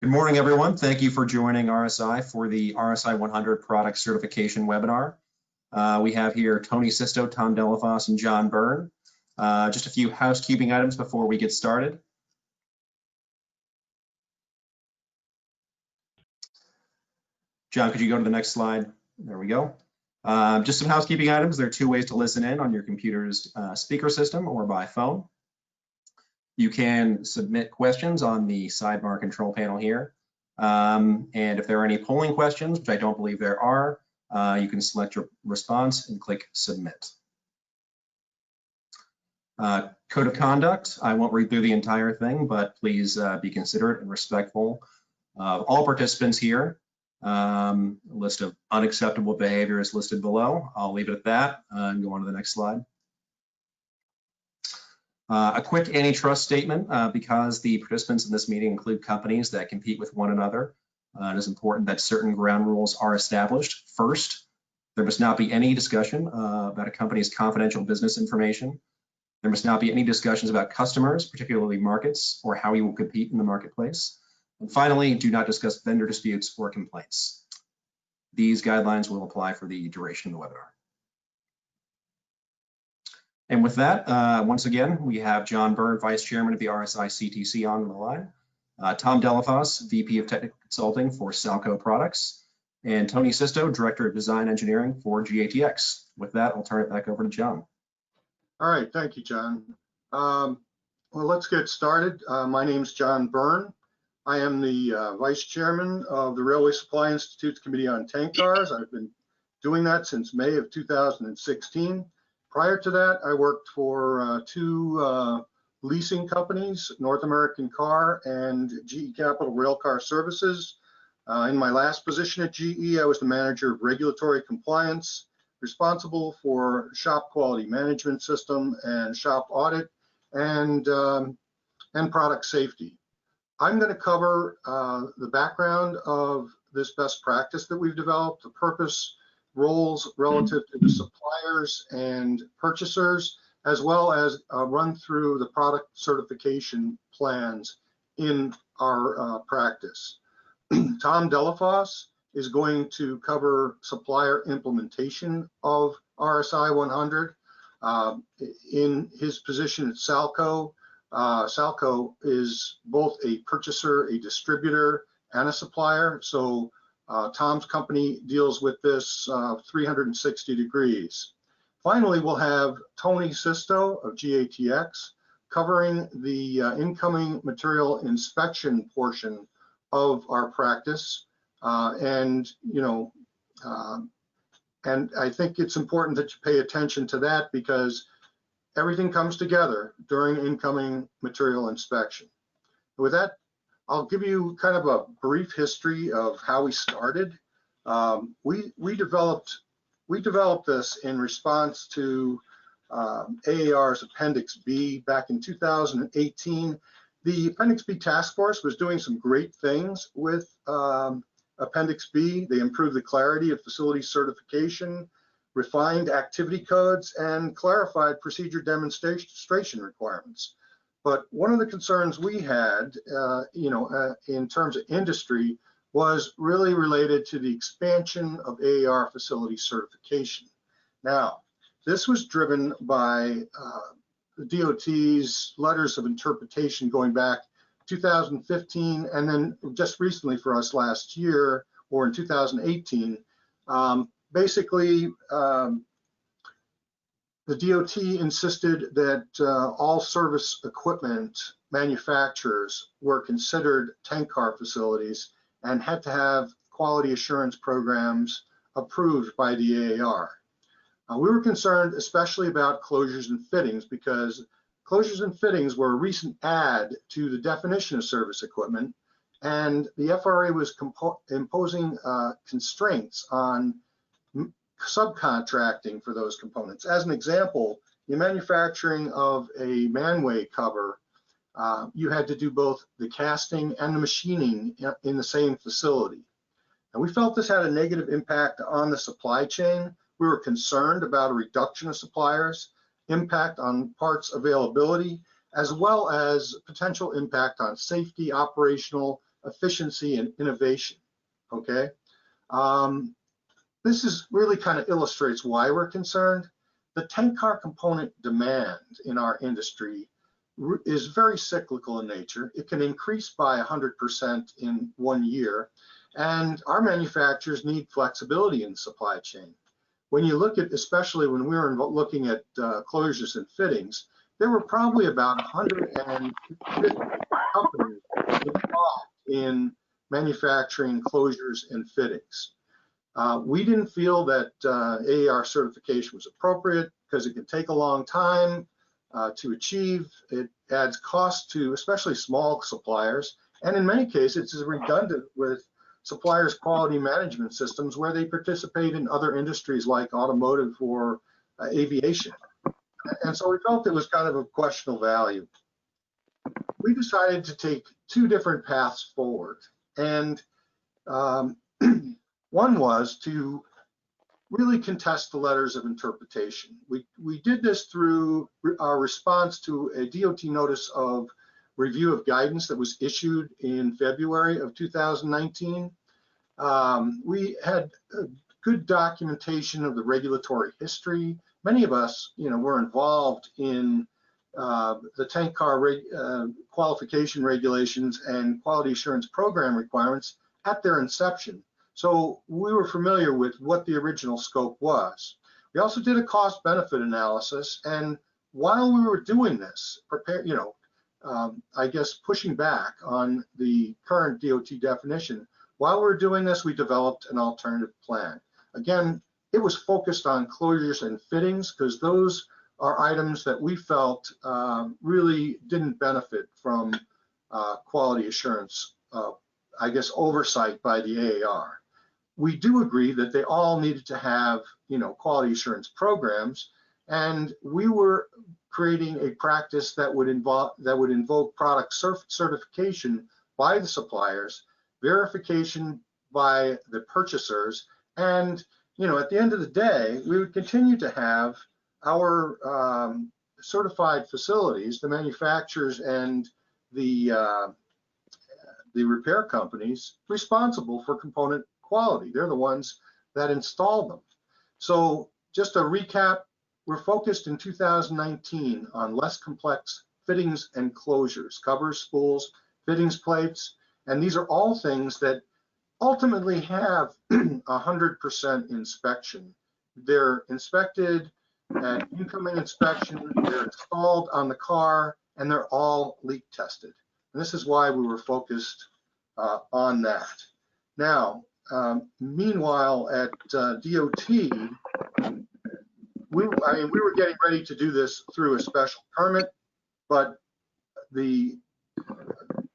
Good morning, everyone. Thank you for joining RSI for the RSI-100 product certification webinar. We have here Tony Sisto, Tom Delafos, and John Byrne. Just a few housekeeping items before we get started. John, could you go to the next slide? There we go. Just some housekeeping items. There are two ways to listen in on your computer's speaker system or by phone. You can submit questions on the sidebar control panel here. And if there are any polling questions, which I don't believe there are, you can select your response and click submit. Code of conduct, I won't read through the entire thing, but please be considerate and respectful of all participants here. A list of unacceptable behavior is listed below. I'll leave it at that and go on to the next slide. A quick antitrust statement, because the participants in this meeting include companies that compete with one another. It is important that certain ground rules are established. First, there must not be any discussion about a company's confidential business information. There must not be any discussions about customers, particularly markets, or how you will compete in the marketplace. And finally, do not discuss vendor disputes or complaints. These guidelines will apply for the duration of the webinar. And with that, once again, we have John Byrne, Vice Chairman of the RSI-CTC on the line, Tom Delafos, VP of Technical Consulting for Salco Products, and Tony Sisto, Director of Design Engineering for GATX. With that, I'll turn it back over to John. All right, thank you, John. Well, let's get started. My name is John Byrne. I am the Vice Chairman of the Railway Supply Institute's Committee on Tank Cars. I've been doing that since May of 2016. Prior to that, I worked for two leasing companies, North American Car and GE Capital Railcar Services. In my last position at GE, I was the manager of regulatory compliance, responsible for shop quality management system and shop audit and product safety. I'm going to cover the background of this best practice that we've developed, the purpose, roles relative to the suppliers and purchasers, as well as run through the product certification plans in our practice. Tom Delafos is going to cover supplier implementation of RSI-100. In his position at Salco, Salco is both a purchaser, a distributor, and a supplier. So Tom's company deals with this 360 degrees. Finally, we'll have Tony Sisto of GATX covering the incoming material inspection portion of our practice. And I think it's important that you pay attention to that because everything comes together during incoming material inspection. With that, I'll give you kind of a brief history of how we started. We developed this in response to AAR's Appendix B back in 2018. The Appendix B task force was doing some great things with Appendix B. They improved the clarity of facility certification, refined activity codes, and clarified procedure demonstration requirements. But one of the concerns we had, in terms of industry, was really related to the expansion of AAR facility certification. Now, this was driven by the DOT's letters of interpretation going back 2015, and then just recently for us last year, or in 2018, basically, the DOT insisted that all service equipment manufacturers were considered tank car facilities and had to have quality assurance programs approved by the AAR. We were concerned especially about closures and fittings because closures and fittings were a recent add to the definition of service equipment, and the FRA was imposing constraints on subcontracting for those components. As an example, the manufacturing of a manway cover, you had to do both the casting and the machining in the same facility. And we felt this had a negative impact on the supply chain. We were concerned about a reduction of suppliers, impact on parts availability, as well as potential impact on safety, operational, efficiency and innovation, okay? This is really kind of illustrates why we're concerned. The tank car component demand in our industry is very cyclical in nature. It can increase by 100% in 1 year, and our manufacturers need flexibility in the supply chain. When you look at, especially when we were looking at closures and fittings, there were probably about 150 companies involved in manufacturing closures and fittings. We didn't feel that AAR certification was appropriate because it can take a long time to achieve. It adds cost to especially small suppliers, and in many cases it's redundant with suppliers' quality management systems where they participate in other industries like automotive or aviation. And so we felt it was kind of a questionable value. We decided to take two different paths forward, and one was to really contest the letters of interpretation. We did this through our response to a DOT notice of review of guidance that was issued in February of 2019. We had good documentation of the regulatory history. Many of us, were involved in the tank car qualification regulations and quality assurance program requirements at their inception. So we were familiar with what the original scope was. We also did a cost benefit analysis, and while we were doing this, I guess pushing back on the current DOT definition, while we were doing this, we developed an alternative plan. Again, it was focused on closures and fittings because those are items that we felt really didn't benefit from quality assurance, I guess, oversight by the AAR. We do agree that they all needed to have, quality assurance programs, and we were creating a practice that would invoke product certification by the suppliers, verification by the purchasers, and at the end of the day, we would continue to have our certified facilities, the manufacturers and the repair companies responsible for component quality. They're the ones that install them. So just a recap, we're focused in 2019 on less complex fittings and closures, covers, spools, fittings, plates, and these are all things that ultimately have 100% inspection. They're inspected at incoming inspection, they're installed on the car, and they're all leak tested. And this is why we were focused on that. Now, meanwhile, at DOT, we were getting ready to do this through a special permit, but the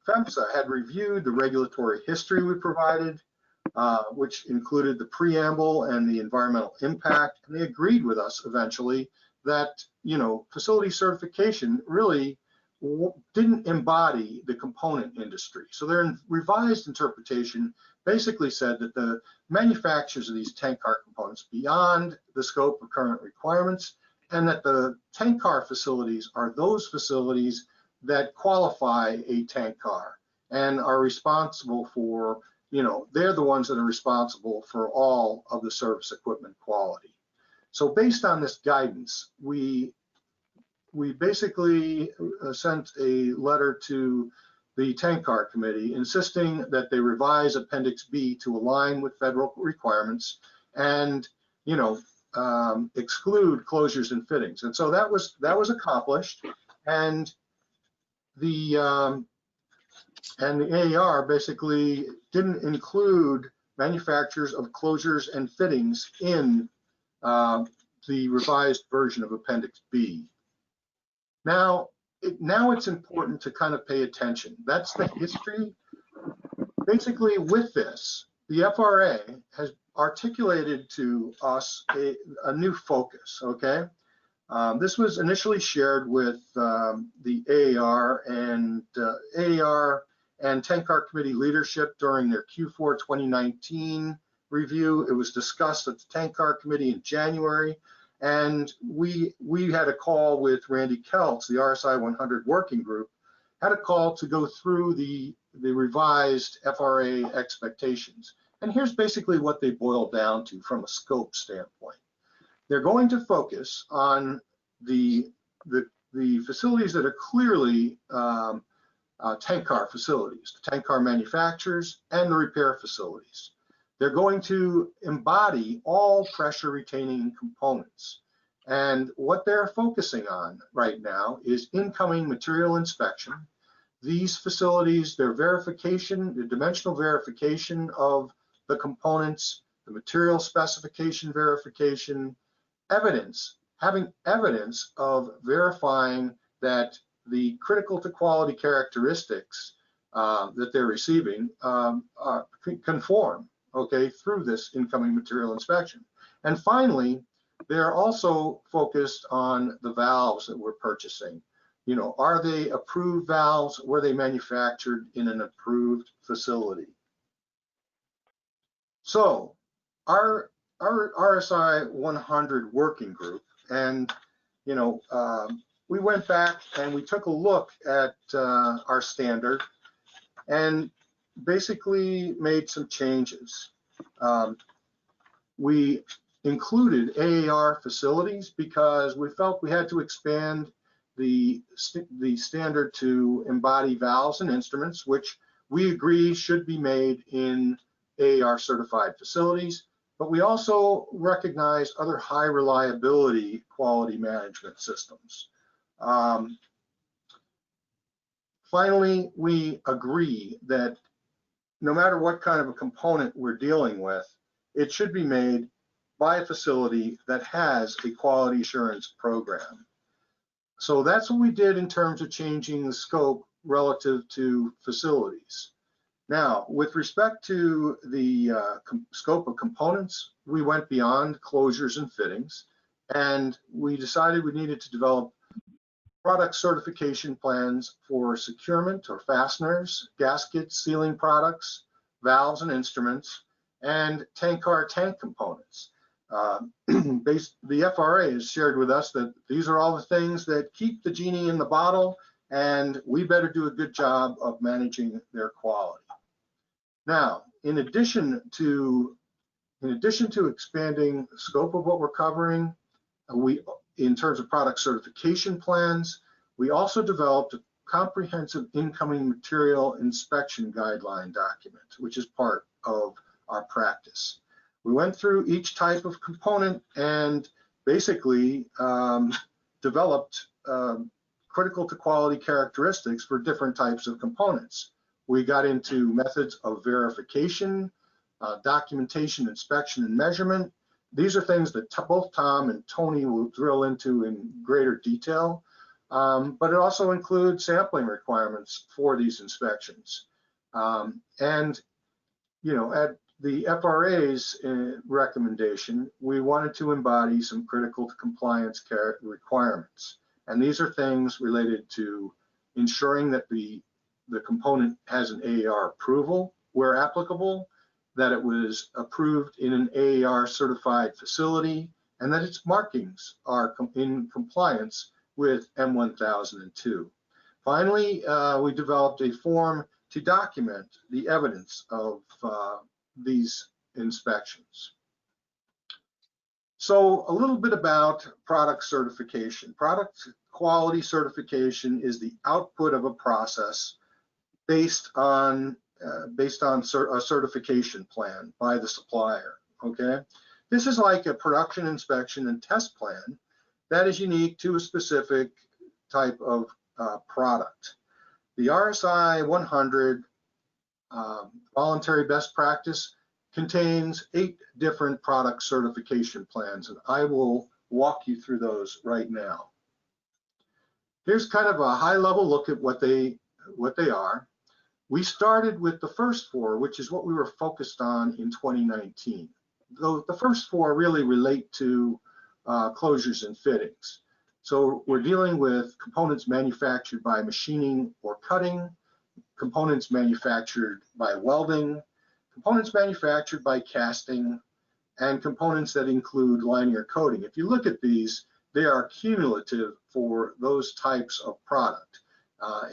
FEMSA had reviewed the regulatory history we provided, which included the preamble and the environmental impact, and they agreed with us eventually that, facility certification really didn't embody the component industry. So their revised interpretation basically said that the manufacturers of these tank car components beyond the scope of current requirements, and that the tank car facilities are those facilities that qualify a tank car and are responsible for, they're the ones that are responsible for all of the service equipment quality. So based on this guidance, we basically sent a letter to the Tank Car Committee insisting that they revise Appendix B to align with federal requirements and, exclude closures and fittings. And so that was accomplished, and the AAR basically didn't include manufacturers of closures and fittings in the revised version of Appendix B. Now it's important to kind of pay attention. That's the history. Basically, with this, the FRA has articulated to us a new focus, okay? This was initially shared with the AAR and Tank Car Committee leadership during their Q4 2019 review. It was discussed at the Tank Car Committee in January, and we had a call with Randy Keltz, the RSI-100 working group, had a call to go through the revised FRA expectations. And here's basically what they boil down to from a scope standpoint. They're going to focus on the facilities that are clearly tank car facilities, the tank car manufacturers and the repair facilities. They're going to embody all pressure retaining components. And what they're focusing on right now is incoming material inspection. These facilities, their verification, the dimensional verification of the components, the material specification verification, having evidence of verifying that the critical to quality characteristics that they're receiving conform, okay, through this incoming material inspection. And finally, they're also focused on the valves that we're purchasing. You know, are they approved valves? Were they manufactured in an approved facility? So our RSI-100 working group, and you know, we went back and we took a look at our standard and basically made some changes. We included AAR facilities because we felt we had to expand the standard to embody valves and instruments, which we agree should be made in AAR certified facilities, but we also recognize other high reliability quality management systems. Finally, we agree that no matter what kind of a component we're dealing with, it should be made by a facility that has a quality assurance program. So that's what we did in terms of changing the scope relative to facilities. Now, with respect to the scope of components, we went beyond closures and fittings, and we decided we needed to develop product certification plans for securement or fasteners, gaskets, sealing products, valves and instruments, and tank car tank components. The FRA has shared with us that these are all the things that keep the genie in the bottle, and we better do a good job of managing their quality. Now, in addition to expanding the scope of what we're covering, in terms of product certification plans, we also developed a comprehensive incoming material inspection guideline document, which is part of our practice. We went through each type of component and basically developed critical to quality characteristics for different types of components. We got into methods of verification, documentation, inspection, and measurement. These are things that both Tom and Tony will drill into in greater detail, but it also includes sampling requirements for these inspections. And, you know, at the FRA's recommendation, we wanted to embody some critical to compliance requirements. And these are things related to ensuring that the component has an AAR approval where applicable, that it was approved in an AAR certified facility, and that its markings are in compliance with M1002. Finally, we developed a form to document the evidence of these inspections. So a little bit about product certification. Product quality certification is the output of a process based on a certification plan by the supplier, okay? This is like a production inspection and test plan that is unique to a specific type of product. The RSI-100 voluntary best practice contains 8 different product certification plans, and I will walk you through those right now. Here's kind of a high-level look at what they are. We started with the first 4, which is what we were focused on in 2019. Though the first 4 really relate to closures and fittings. So we're dealing with components manufactured by machining or cutting, components manufactured by welding, components manufactured by casting, and components that include lining or coating. If you look at these, they are cumulative for those types of product.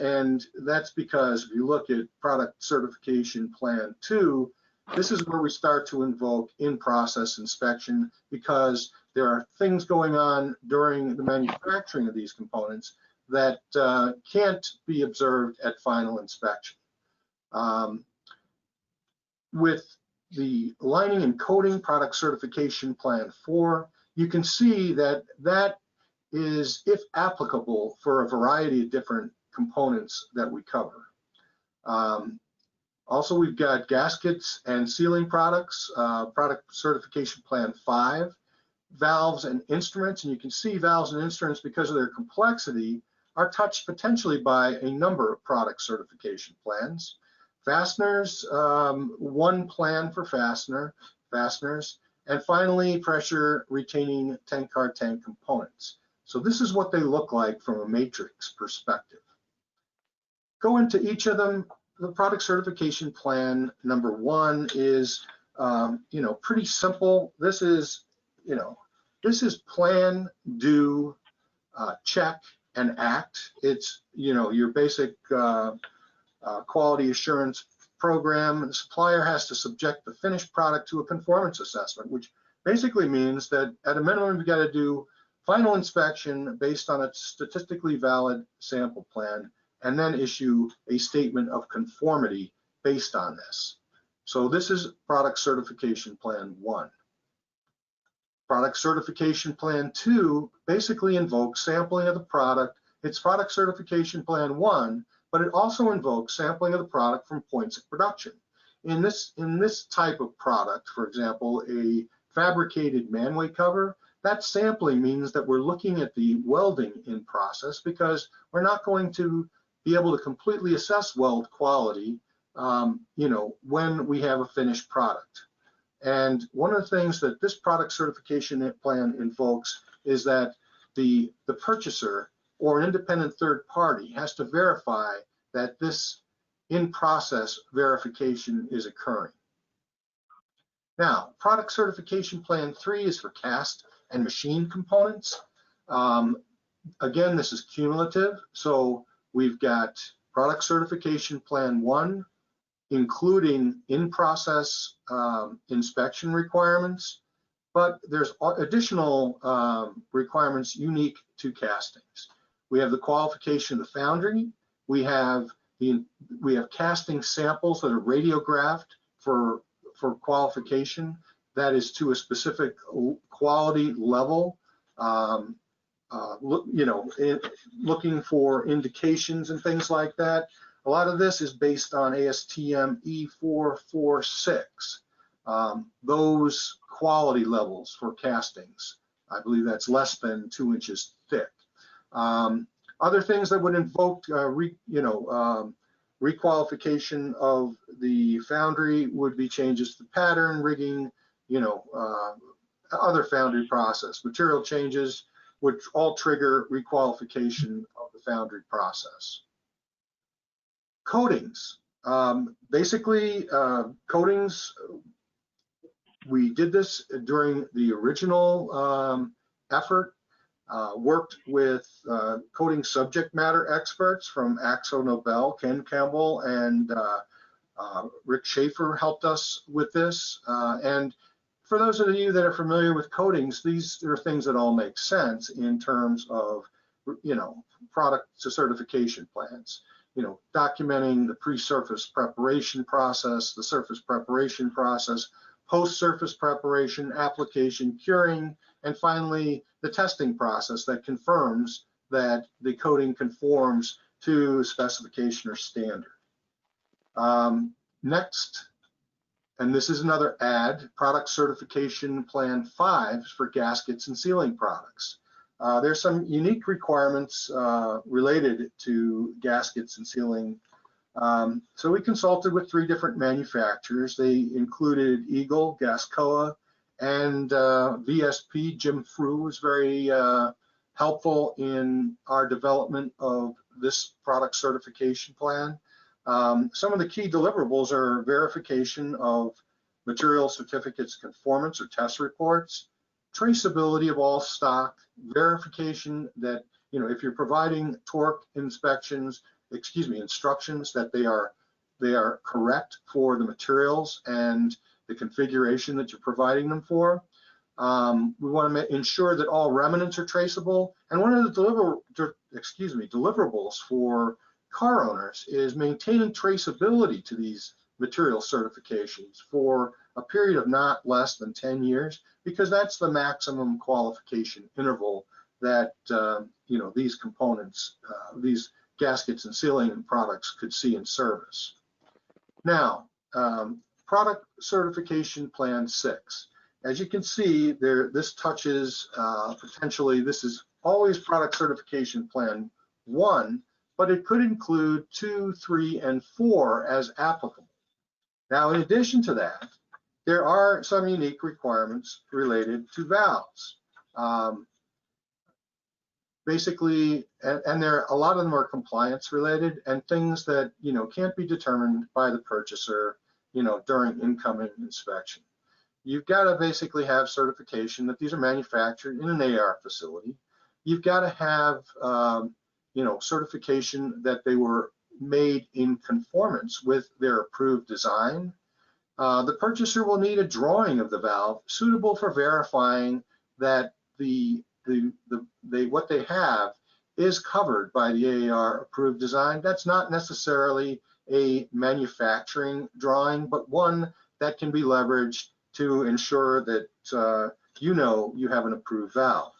And that's because if you look at Product Certification Plan 2, this is where we start to invoke in-process inspection, because there are things going on during the manufacturing of these components that can't be observed at final inspection. With the lining and coating Product Certification Plan 4, you can see that that is, if applicable, for a variety of different components that we cover. Also, we've got gaskets and sealing products, Product Certification Plan 5, valves and instruments, and you can see valves and instruments, because of their complexity, are touched potentially by a number of product certification plans. Fasteners, one plan for fasteners, and finally, pressure retaining tank car tank components. So this is what they look like from a matrix perspective. Go into each of them. The product certification plan number 1 is, pretty simple. This is plan, do, check, and act. It's, your basic quality assurance program. The supplier has to subject the finished product to a conformance assessment, which basically means that at a minimum, you've got to do final inspection based on a statistically valid sample plan, and then issue a statement of conformity based on this. So this is Product Certification Plan 1. Product Certification Plan 2 basically invokes sampling of the product. It's Product Certification Plan 1, but it also invokes sampling of the product from points of production. In this type of product, for example, a fabricated manway cover, that sampling means that we're looking at the welding in process, because we're not going to be able to completely assess weld quality, when we have a finished product. And one of the things that this product certification plan invokes is that the purchaser or an independent third party has to verify that this in-process verification is occurring. Now, Product Certification Plan 3 is for cast and machine components. Again, this is cumulative. So we've got Product Certification Plan 1, including in-process inspection requirements, but there's additional requirements unique to castings. We have the qualification of the foundry. We have casting samples that are radiographed for qualification. That is to a specific quality level. Looking for indications and things like that. A lot of this is based on ASTM E446, those quality levels for castings. I believe that's less than 2 inches thick. Other things that would invoke, requalification of the foundry would be changes to pattern, rigging, other foundry process, material changes, which all trigger requalification of the foundry process. Coatings. Coatings, we did this during the original effort, worked with coating subject matter experts from Axo Nobel. Ken Campbell and Rick Schaefer helped us with this. And for those of you that are familiar with coatings, these are things that all make sense in terms of, product certification plans. Documenting the pre-surface preparation process, the surface preparation process, post-surface preparation, application, curing, and finally the testing process that confirms that the coating conforms to specification or standard. Next, and this is another add, Product Certification Plan 5 for gaskets and sealing products. There's some unique requirements related to gaskets and sealing. So we consulted with 3 different manufacturers. They included Eagle, Gascoa, and VSP. Jim Frew was very helpful in our development of this product certification plan. Some of the key deliverables are verification of material certificates conformance or test reports, traceability of all stock, verification that, if you're providing torque inspections, instructions that they are correct for the materials and the configuration that you're providing them for. We want to ensure that all remnants are traceable. And one of the deliverables for car owners is maintaining traceability to these material certifications for a period of not less than 10 years, because that's the maximum qualification interval that these components, these gaskets and sealing products could see in service. Now, product certification plan 6. As you can see there, this touches potentially, this is always product certification plan 1, but it could include 2, 3, and 4 as applicable. Now, in addition to that, there are some unique requirements related to valves. Basically, and a lot of them are compliance related and things that can't be determined by the purchaser during incoming inspection. You've got to basically have certification that these are manufactured in an AR facility. You've got to have certification that they were made in conformance with their approved design. The purchaser will need a drawing of the valve suitable for verifying that what they have is covered by the AR approved design. That's not necessarily a manufacturing drawing, but one that can be leveraged to ensure that you have an approved valve.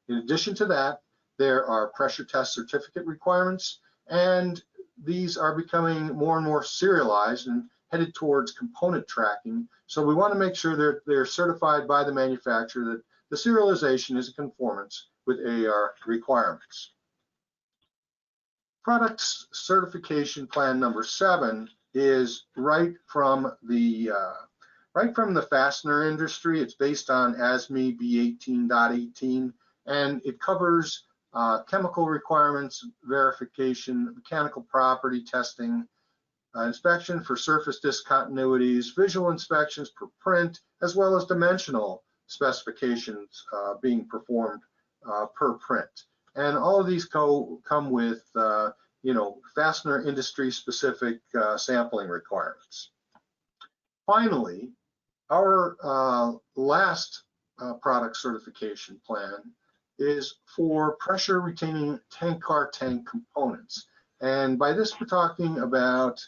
In addition to that, there are pressure test certificate requirements, and these are becoming more and more serialized and headed towards component tracking. So we want to make sure they're certified by the manufacturer that the serialization is in conformance with AR requirements. Product certification plan number 7 is right from the fastener industry. It's based on ASME B18.18, and it covers chemical requirements, verification, mechanical property testing, inspection for surface discontinuities, visual inspections per print, as well as dimensional specifications being performed per print. And all of these come with fastener industry specific sampling requirements. Finally, our last product certification plan is for pressure retaining tank car tank components. And by this, we're talking about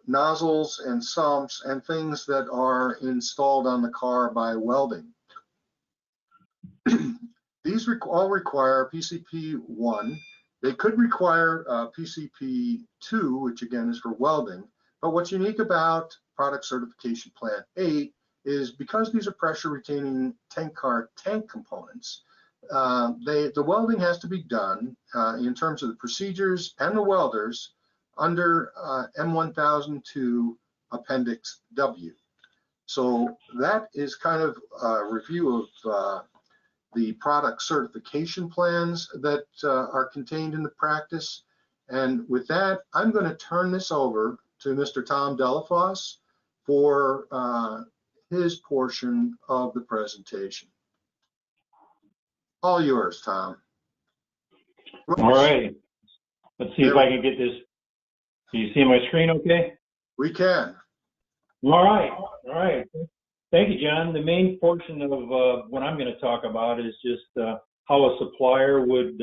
nozzles and sumps and things that are installed on the car by welding. These all require PCP 1. They could require PCP 2, which again is for welding. But what's unique about product certification plan 8 is because these are pressure retaining tank car tank components, the welding has to be done in terms of the procedures and the welders under M1002 Appendix W. So that is kind of a review of the product certification plans that are contained in the practice. And with that, I'm going to turn this over to Mr. Tom Delafosse for his portion of the presentation. All yours, Tom. All right. Let's see if I can get this. Can you see my screen okay? We can. All right. All right. Thank you, John. The main portion of what I'm going to talk about is just how a supplier would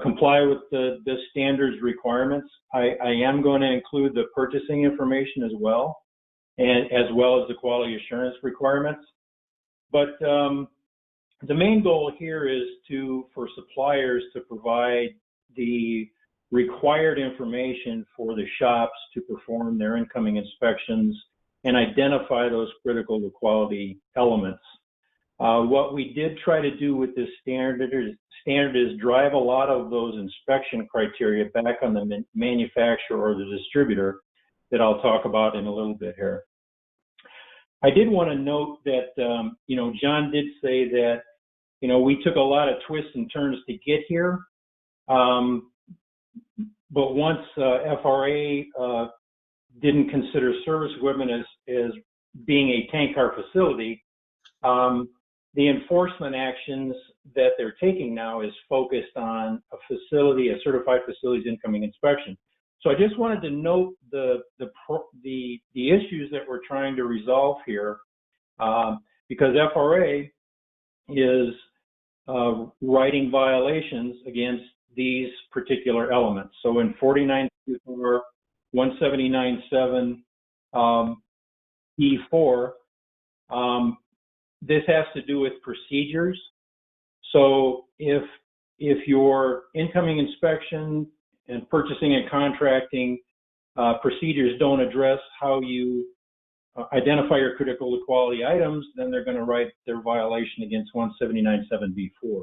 comply with the standards requirements. I am going to include the purchasing information as well, and as well as the quality assurance requirements. But the main goal here is for suppliers to provide the required information for the shops to perform their incoming inspections and identify those critical to quality elements. What we did try to do with this standard is drive a lot of those inspection criteria back on the manufacturer or the distributor that I'll talk about in a little bit here. I did want to note that, John did say that, we took a lot of twists and turns to get here. But once FRA didn't consider service equipment as being a tank car facility, the enforcement actions that they're taking now is focused on a facility, a certified facility's incoming inspection. So I just wanted to note the issues that we're trying to resolve here, because FRA is writing violations against these particular elements. So in 49.4, 179.7, E4, this has to do with procedures. So if your incoming inspection and purchasing and contracting procedures don't address how you identify your critical to quality items, then they're going to write their violation against 179.7B4.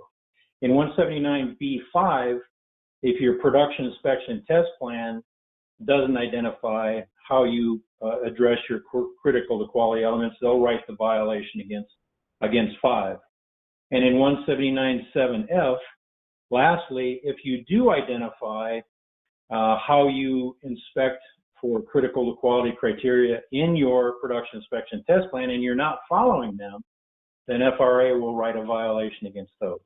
In 179B5, if your production inspection test plan doesn't identify how you address your critical to quality elements, they'll write the violation against 5. And in 179.7F, lastly, if you do identify how you inspect for critical to quality criteria in your production inspection test plan and you're not following them, then FRA will write a violation against those.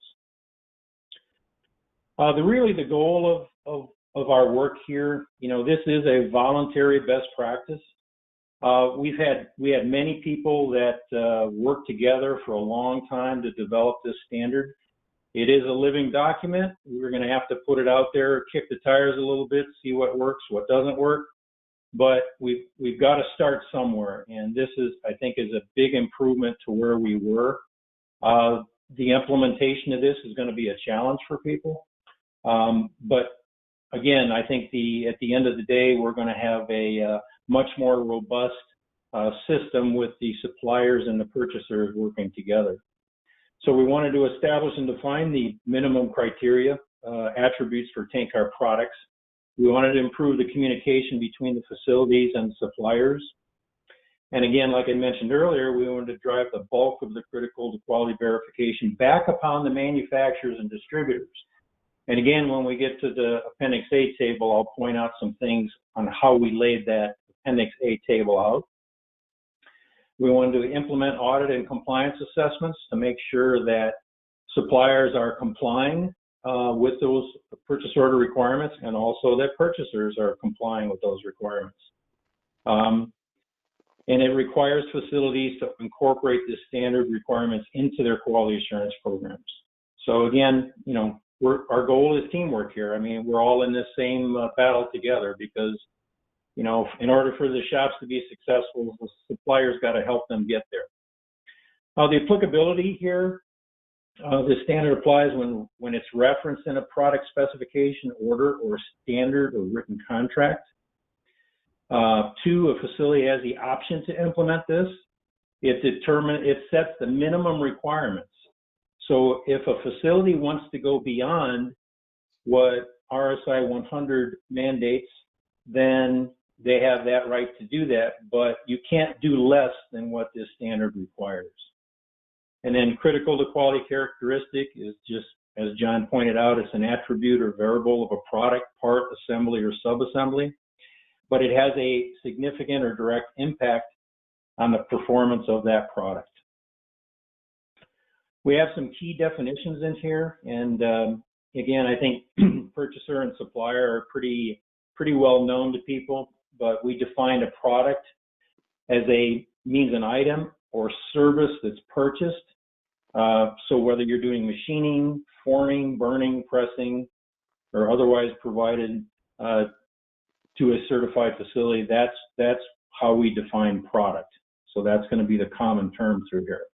Really the goal of our work here, this is a voluntary best practice. We had many people that worked together for a long time to develop this standard. It is a living document. We're going to have to put it out there, kick the tires a little bit, see what works, what doesn't work. But we've got to start somewhere, and this is, I think, is a big improvement to where we were. The implementation of this is going to be a challenge for people, but again, I think at the end of the day, we're going to have a much more robust system with the suppliers and the purchasers working together. So we wanted to establish and define the minimum criteria, attributes for tank car products. We wanted to improve the communication between the facilities and suppliers. And again, like I mentioned earlier, we wanted to drive the bulk of the critical to quality verification back upon the manufacturers and distributors. And again, when we get to the Appendix A table, I'll point out some things on how we laid that Appendix A table out. We wanted to implement audit and compliance assessments to make sure that suppliers are complying with those purchase order requirements, and also that purchasers are complying with those requirements. And it requires facilities to incorporate the standard requirements into their quality assurance programs. So again, our goal is teamwork here. I mean, we're all in this same battle together, because, in order for the shops to be successful, the suppliers got to help them get there. The applicability here, the standard applies when it's referenced in a product specification, order, or standard or written contract. 2, a facility has the option to implement this. It sets the minimum requirements. So if a facility wants to go beyond what RSI-100 mandates, then they have that right to do that, but you can't do less than what this standard requires. And then critical to quality characteristic is just, as John pointed out, it's an attribute or variable of a product, part, assembly, or subassembly, but it has a significant or direct impact on the performance of that product. We have some key definitions in here, and again, I think purchaser and supplier are pretty well known to people, but we define a product as means an item or service that's purchased. So whether you're doing machining, forming, burning, pressing, or otherwise provided to a certified facility, that's how we define product. So that's going to be the common term through here.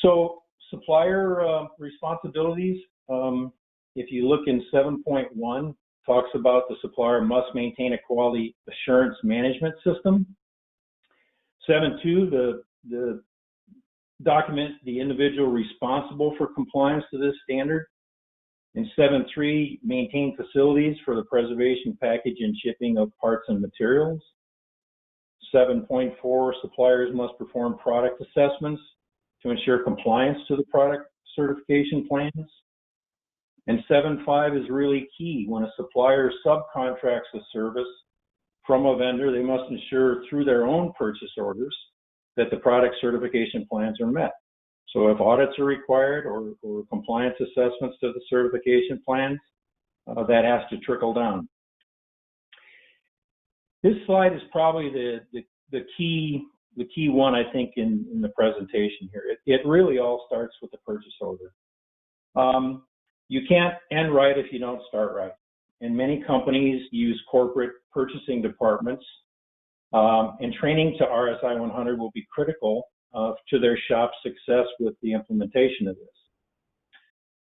So supplier responsibilities, if you look in 7.1, talks about the supplier must maintain a quality assurance management system. 7.2, the document the individual responsible for compliance to this standard. In 7.3, maintain facilities for the preservation, package, and shipping of parts and materials. 7.4, suppliers must perform product assessments to ensure compliance to the product certification plans. And 7.5 is really key. When a supplier subcontracts a service from a vendor, they must ensure through their own purchase orders that the product certification plans are met. So if audits are required or compliance assessments to the certification plans, that has to trickle down. This slide is probably the key one, I think, in the presentation here. It really all starts with the purchase order. You can't end right if you don't start right. And many companies use corporate purchasing departments, and training to RSI-100 will be critical to their shop's success with the implementation of this.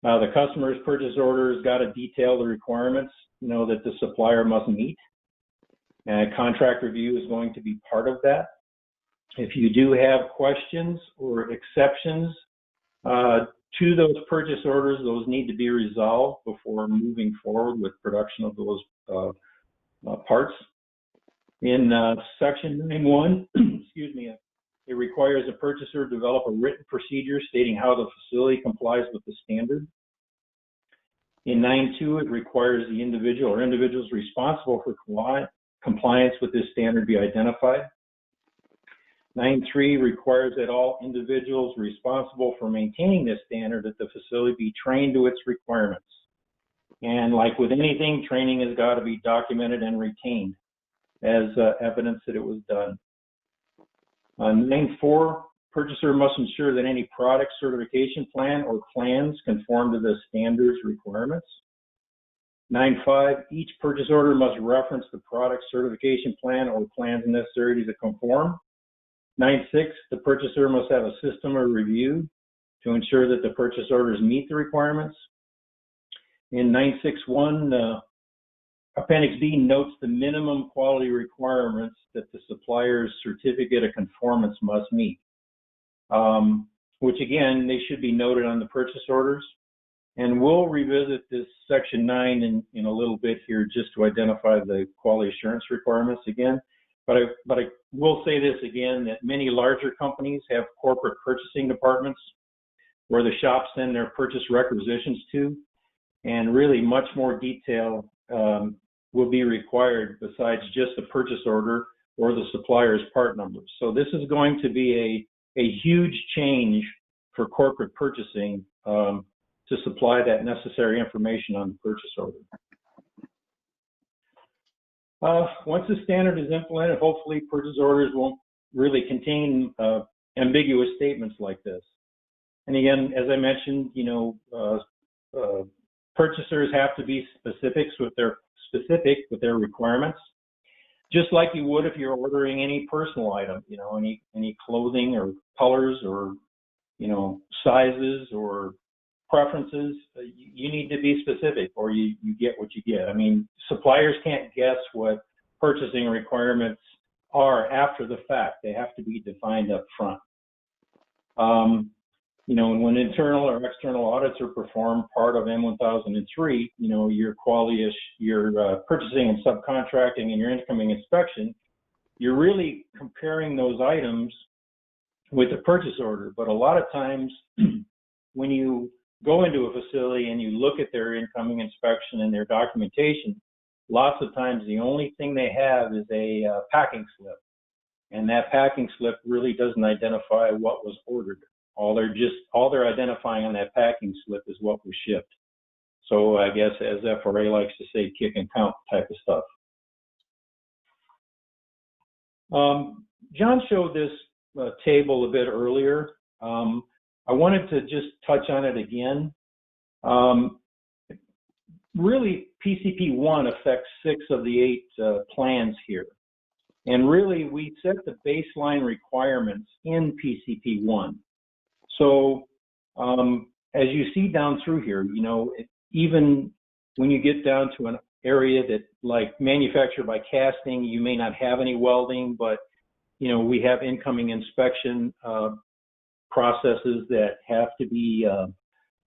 The customer's purchase order has got to detail the requirements, that the supplier must meet. Contract review is going to be part of that. If you do have questions or exceptions to those purchase orders, those need to be resolved before moving forward with production of those parts. In section 9.1, excuse me, it requires a purchaser to develop a written procedure stating how the facility complies with the standard. In 9.2, it requires the individual or individuals responsible for compliance with this standard be identified. 9.3 requires that all individuals responsible for maintaining this standard at the facility be trained to its requirements. And like with anything, training has got to be documented and retained as evidence that it was done. 9.4, purchaser must ensure that any product certification plan or plans conform to the standards requirements. 9.5, each purchase order must reference the product certification plan or plans necessary to conform. 9.6, the purchaser must have a system or review to ensure that the purchase orders meet the requirements. In 9.6.1, Appendix B notes the minimum quality requirements that the supplier's certificate of conformance must meet, which again, they should be noted on the purchase orders. And we'll revisit this section 9 in a little bit here just to identify the quality assurance requirements again. But I will say this again, that many larger companies have corporate purchasing departments where the shops send their purchase requisitions to, and really much more detail will be required besides just the purchase order or the supplier's part numbers. So this is going to be a huge change for corporate purchasing to supply that necessary information on the purchase order. Once the standard is implemented, hopefully purchase orders won't really contain ambiguous statements like this. And again, as I mentioned, purchasers have to be specific with their requirements, just like you would if you're ordering any personal item, any clothing or colors or, sizes or preferences. You need to be specific or you get what you get. I mean, suppliers can't guess what purchasing requirements are after the fact. They have to be defined up front. When internal or external audits are performed, part of M1003, your purchasing and subcontracting and your incoming inspection, you're really comparing those items with the purchase order. But a lot of times when you go into a facility and you look at their incoming inspection and their documentation, lots of times the only thing they have is a packing slip. And that packing slip really doesn't identify what was ordered. All they're identifying on that packing slip is what was shipped. So I guess, as FRA likes to say, kick and count type of stuff. John showed this table a bit earlier. I wanted to just touch on it again. Really, PCP1 affects 6 of the 8 plans here. And really, we set the baseline requirements in PCP1. So as you see down through here, even when you get down to an area that, like manufactured by casting, you may not have any welding, but we have incoming inspection processes that have to be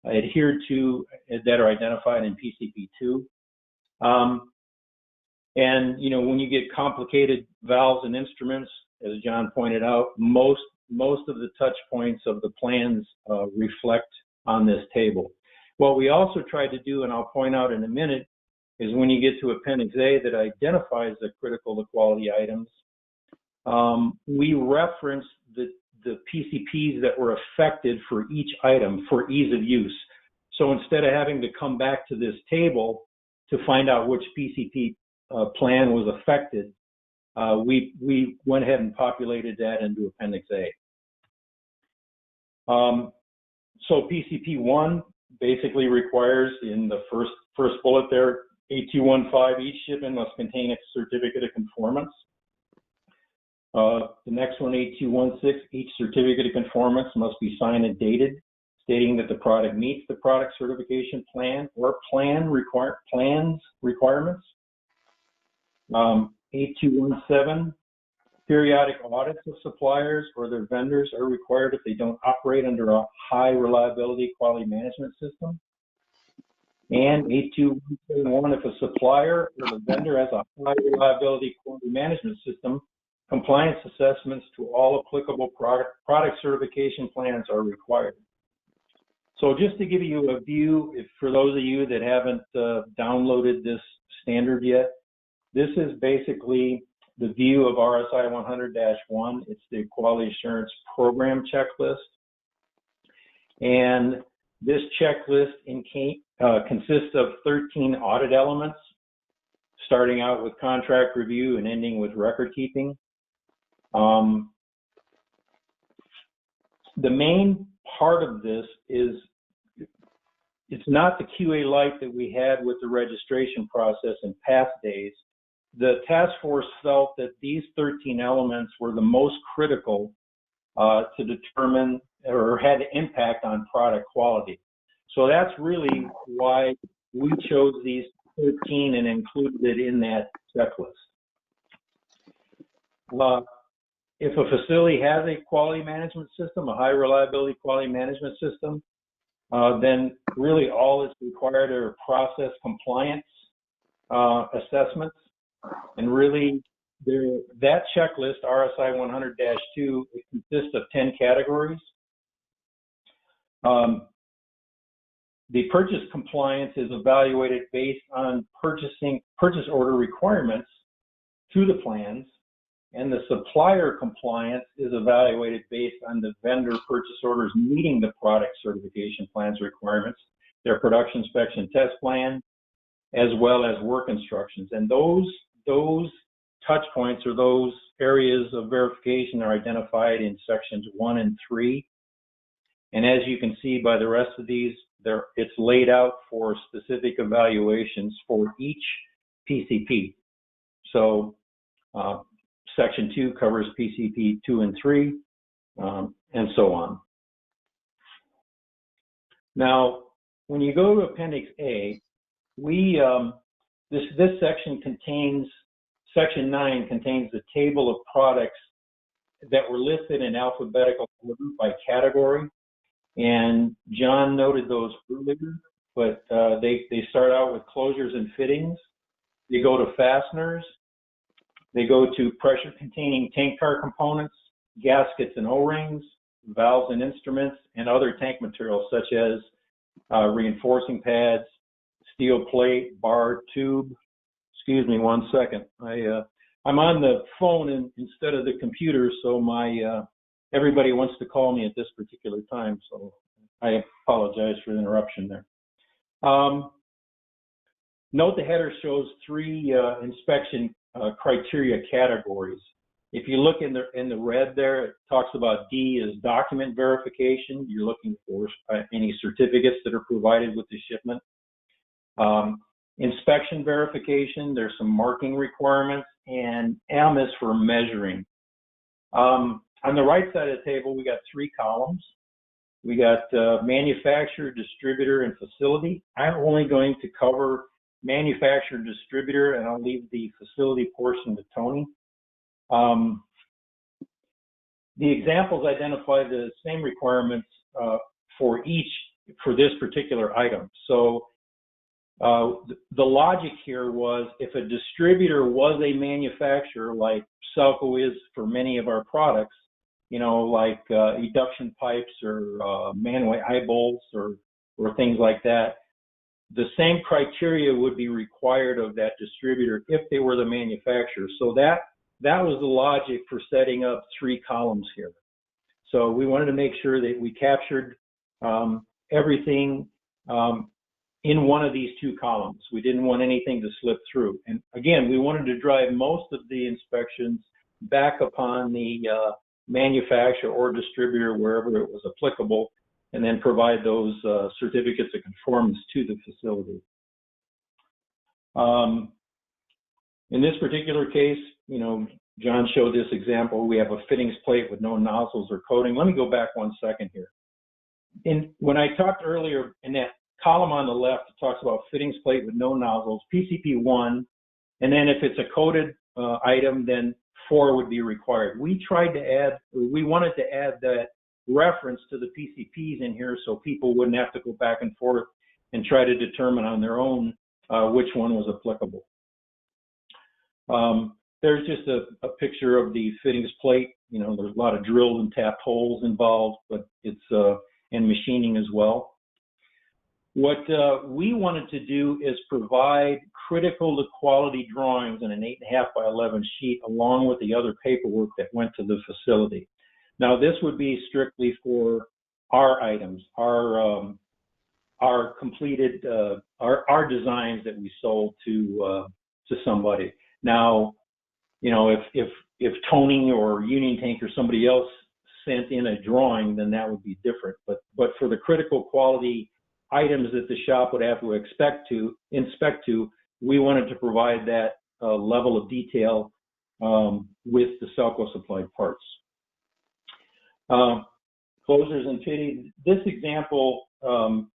adhered to, that are identified in PCP2. And when you get complicated valves and instruments, as John pointed out, most of the touch points of the plans reflect on this table. What we also tried to do, and I'll point out in a minute, is when you get to Appendix A that identifies the critical to quality items, we reference the the PCPs that were affected for each item for ease of use. So instead of having to come back to this table to find out which PCP plan was affected, we went ahead and populated that into Appendix A. So PCP 1 basically requires, in the first bullet there, 8215, each shipment must contain a certificate of conformance. The next one, 8216, each certificate of conformance must be signed and dated, stating that the product meets the product certification plan or plans requirements. 8217, periodic audits of suppliers or their vendors are required if they don't operate under a high reliability quality management system. And 82171, if a supplier or the vendor has a high reliability quality management system, compliance assessments to all applicable product certification plans are required. So just to give you a view, for those of you that haven't downloaded this standard yet, this is basically the view of RSI 100-1. It's the Quality Assurance Program checklist. And this checklist consists of 13 audit elements, starting out with contract review and ending with record keeping. The main part of this is, it's not the QA Lite that we had with the registration process in past days. The task force felt that these 13 elements were the most critical to determine or had an impact on product quality. So that's really why we chose these 13 and included it in that checklist. If a facility has a quality management system, a high reliability quality management system, then really all that's required are process compliance assessments. And really, that checklist, RSI 100-2, it consists of 10 categories. The purchase compliance is evaluated based on purchase order requirements to the plans, and the supplier compliance is evaluated based on the vendor purchase orders meeting the product certification plans requirements, their production inspection test plan, as well as work instructions. And those touch points or those areas of verification are identified in sections 1 and 3. And as you can see by the rest of these, it's laid out for specific evaluations for each PCP. So section 2 covers PCP 2 and 3, and so on. Now, when you go to Appendix A, this section contains, section 9 contains the table of products that were listed in alphabetical order by category. And John noted those earlier, but they start out with closures and fittings. They go to fasteners. They go to pressure containing tank car components, gaskets and O-rings, valves and instruments, and other tank materials such as reinforcing pads, steel plate, bar, tube. Excuse me one second. I'm on the phone instead of the computer, so everybody wants to call me at this particular time, so I apologize for the interruption there. Note the header shows 3 inspection criteria categories. If you look in the red there, it talks about D is document verification. You're looking for any certificates that are provided with the shipment. Inspection verification, there's some marking requirements, and M is for measuring. On the right side of the table, we got 3 columns. We got manufacturer, distributor, and facility. I'm only going to cover manufacturer, distributor, and I'll leave the facility portion to Tony. The examples identify the same requirements for this particular item. So the logic here was, if a distributor was a manufacturer, like Selco is for many of our products, you know, like eduction pipes or manway eye bolts or things like that, the same criteria would be required of that distributor if they were the manufacturer. So that was the logic for setting up 3 columns here. So we wanted to make sure that we captured everything in one of these two columns. We didn't want anything to slip through. And again, we wanted to drive most of the inspections back upon the manufacturer or distributor wherever it was applicable, and then provide those certificates of conformance to the facility. In this particular case, you know, John showed this example. We have a fittings plate with no nozzles or coating. Let me go back 1 second here. When I talked earlier in that column on the left, it talks about fittings plate with no nozzles, PCP 1, and then if it's a coated item, then 4 would be required. We wanted to add that reference to the PCPs in here so people wouldn't have to go back and forth and try to determine on their own which one was applicable. There's just a picture of the fittings plate. You know, there's a lot of drilled and tapped holes involved, but it's and machining as well. What we wanted to do is provide critical to quality drawings in an 8.5 by 11 sheet along with the other paperwork that went to the facility. Now this would be strictly for our items, our completed, our designs that we sold to somebody. Now, you know, if Tony or Union Tank or somebody else sent in a drawing, then that would be different. But for the critical quality items that the shop would have to inspect to, we wanted to provide that level of detail with the Selco supplied parts. Closures and fittings. This example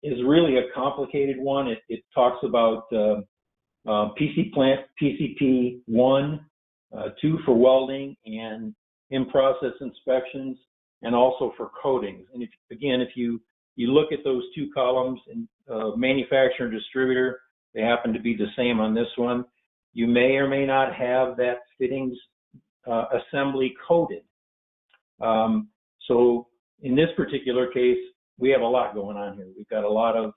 is really a complicated one. It talks about PCP 1, 2 for welding and in-process inspections, and also for coatings. And if you look at those two columns, and manufacturer and distributor, they happen to be the same on this one. You may or may not have that fittings assembly coated. So in this particular case, we have a lot going on here. We've got a lot of,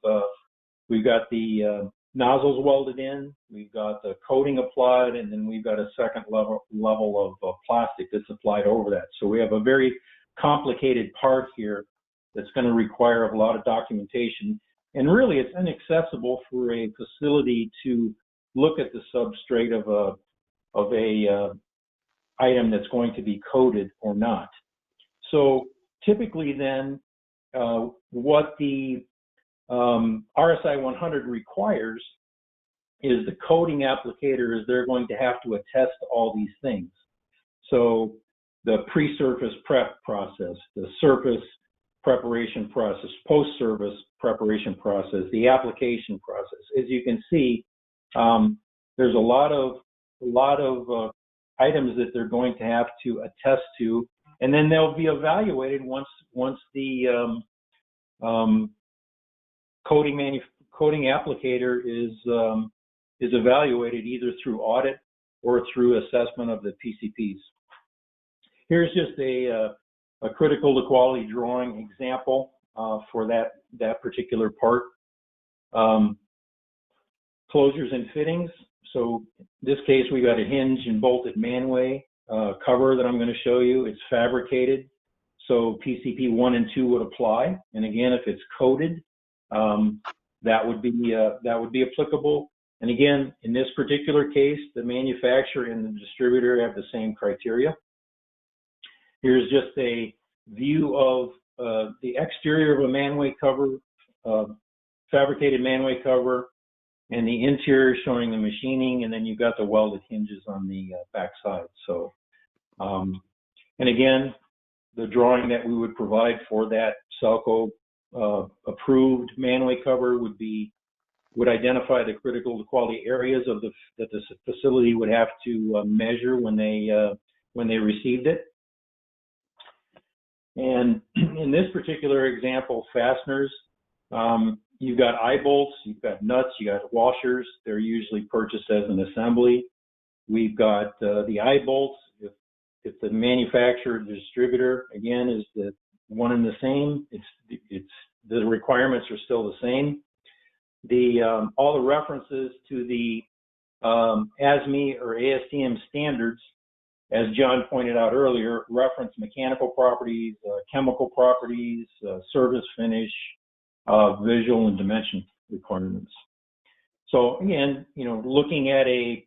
we've got the nozzles welded in, we've got the coating applied, and then we've got a second level of plastic that's applied over that. So we have a very complicated part here that's going to require a lot of documentation. And really, it's inaccessible for a facility to look at the substrate of a item that's going to be coated or not. So typically then, what the RSI-100 requires is the coating applicator is they're going to have to attest to all these things. So the pre-surface prep process, the surface preparation process, post-service preparation process, the application process. As you can see, there's a lot of items that they're going to have to attest to, and then they'll be evaluated once the coating applicator is evaluated either through audit or through assessment of the PCPs. Here's just a critical to quality drawing example for that particular part. Closures and fittings. So in this case, we got a hinge and bolted manway cover that I'm going to show you. It's fabricated, so PCP 1 and 2 would apply. And again, if it's coated, that would be applicable. And again, in this particular case, the manufacturer and the distributor have the same criteria. Here's just a view of the exterior of a manway cover, fabricated manway cover, and the interior showing the machining, and then you've got the welded hinges on the back side. So, and again, the drawing that we would provide for that Selco approved manway cover would identify the critical to quality areas of that the facility would have to measure when they received it. And in this particular example, fasteners, you've got eye bolts, you've got nuts, you got washers. They're usually purchased as an assembly. We've got the eye bolts. If the manufacturer, the distributor, again, is the one and the same, the requirements are still the same. All the references to the ASME or ASTM standards, as John pointed out earlier, reference mechanical properties, chemical properties, surface finish, visual and dimension requirements. So again, looking at a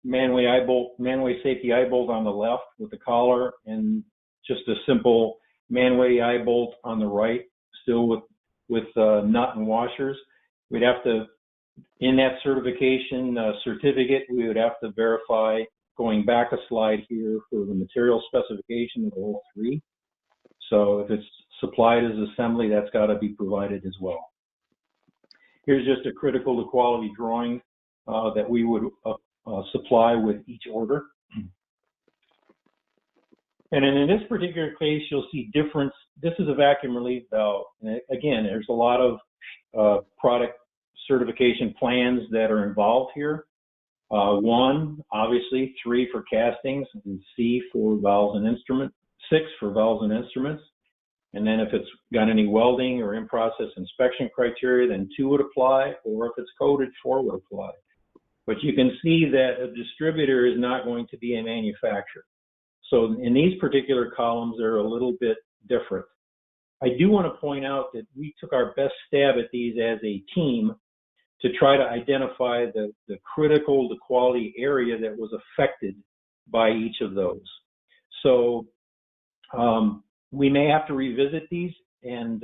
manway safety eye bolt on the left with the collar, and just a simple manway eye bolt on the right, still with nut and washers. We'd have to, in that certification certificate, we would have to verify, going back a slide here, for the material specification of all three. So if it's supplied as assembly, that's got to be provided as well. Here's just a critical to quality drawing that we would supply with each order. And in this particular case, you'll see difference. This is a vacuum relief valve. And again, there's a lot of product certification plans that are involved here. 1, obviously, 3 for castings, and C for valves and instruments, 6 for valves and instruments. And then if it's got any welding or in-process inspection criteria, then 2 would apply, or if it's coded, 4 would apply. But you can see that a distributor is not going to be a manufacturer. So in these particular columns, they're a little bit different. I do want to point out that we took our best stab at these as a team to try to identify the critical to quality area that was affected by each of those. So we may have to revisit these and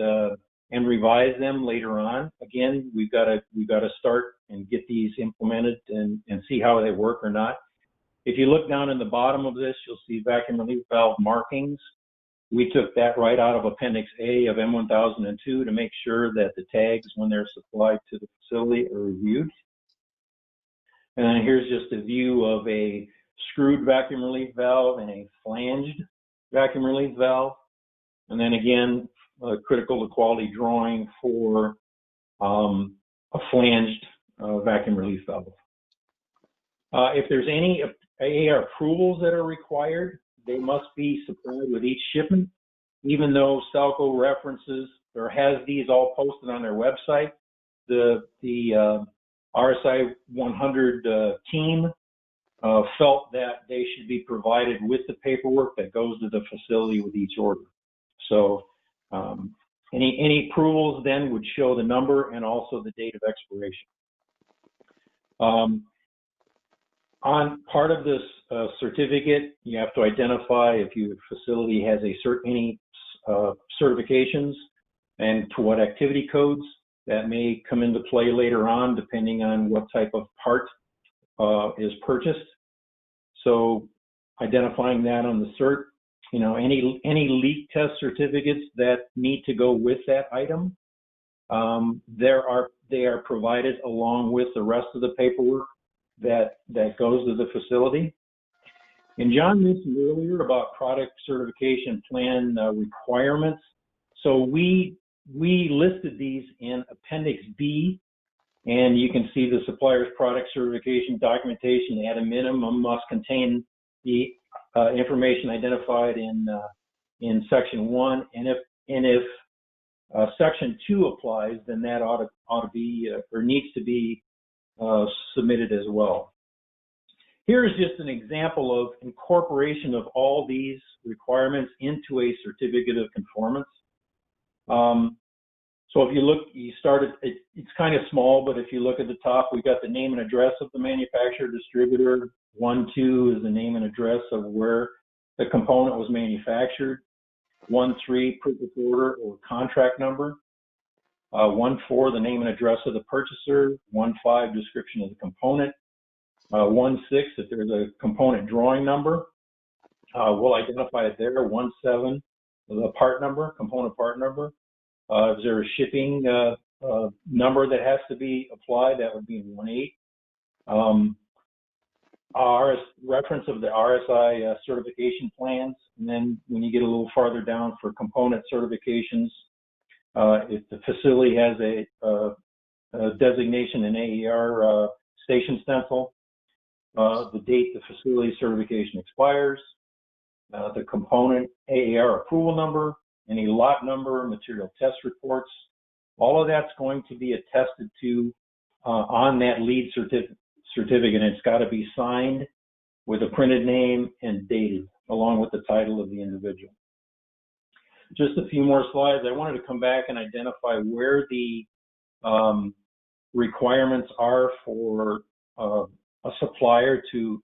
revise them later on. Again, we've got to start and get these implemented and see how they work or not. If you look down in the bottom of this, you'll see vacuum relief valve markings. We took that right out of Appendix A of M1002 to make sure that the tags, when they're supplied to the facility, are reviewed. And then here's just a view of a screwed vacuum relief valve and a flanged vacuum relief valve. And then again, a critical to quality drawing for a flanged vacuum relief valve. If there's any AAR approvals that are required, they must be supplied with each shipment. Even though Stelco references or has these all posted on their website, the RSI-100 team felt that they should be provided with the paperwork that goes to the facility with each order. So any approvals then would show the number and also the date of expiration. On part of this certificate, you have to identify if your facility has any certifications and to what activity codes. That may come into play later on depending on what type of part is purchased. So identifying that on the cert, any leak test certificates that need to go with that item, they are provided along with the rest of the paperwork that goes to the facility. And John mentioned earlier about product certification plan requirements. So we listed these in Appendix B, and you can see the supplier's product certification documentation at a minimum must contain the information identified in Section 1, and if Section 2 applies, then that ought to be or needs to be submitted as well. Here is just an example of incorporation of all these requirements into a certificate of conformance. So if you look, it's kind of small, but if you look at the top, we've got the name and address of the manufacturer, distributor. 1-2 is the name and address of where the component was manufactured. 1-3, purchase order or contract number. 1-4, the name and address of the purchaser. 1-5, description of the component. 1-6, if there's a component drawing number, we'll identify it there. 1-7, the part number, component part number. If there's a shipping number that has to be applied, that would be 1-8. Reference of the RSI certification plans, and then when you get a little farther down for component certifications, if the facility has a designation in AAR station stencil, the date the facility certification expires, the component AAR approval number, any lot number, material test reports, all of that's going to be attested to on that lead certificate. It's got to be signed with a printed name and dated, along with the title of the individual. Just a few more slides. I wanted to come back and identify where the requirements are for a supplier to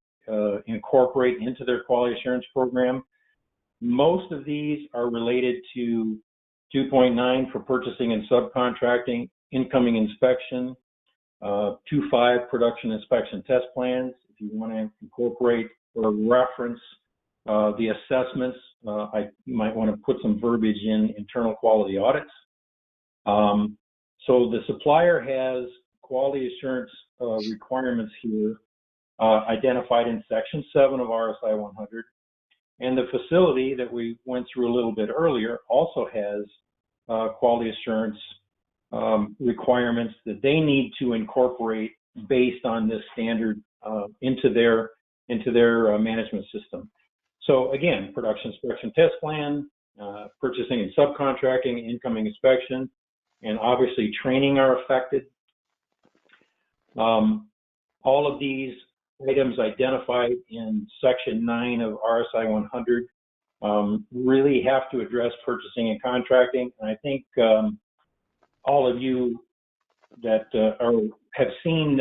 incorporate into their quality assurance program. Most of these are related to 2.9 for purchasing and subcontracting, incoming inspection, 2.5 production inspection test plans. If you want to incorporate or reference the assessments, you might want to put some verbiage in internal quality audits. So the supplier has quality assurance requirements here identified in Section 7 of RSI-100. And the facility that we went through a little bit earlier also has quality assurance requirements that they need to incorporate based on this standard into their management system. So again, production inspection test plan, purchasing and subcontracting, incoming inspection, and obviously training are affected. All of these items identified in Section 9 of RSI-100 really have to address purchasing and contracting. And I think all of you that have seen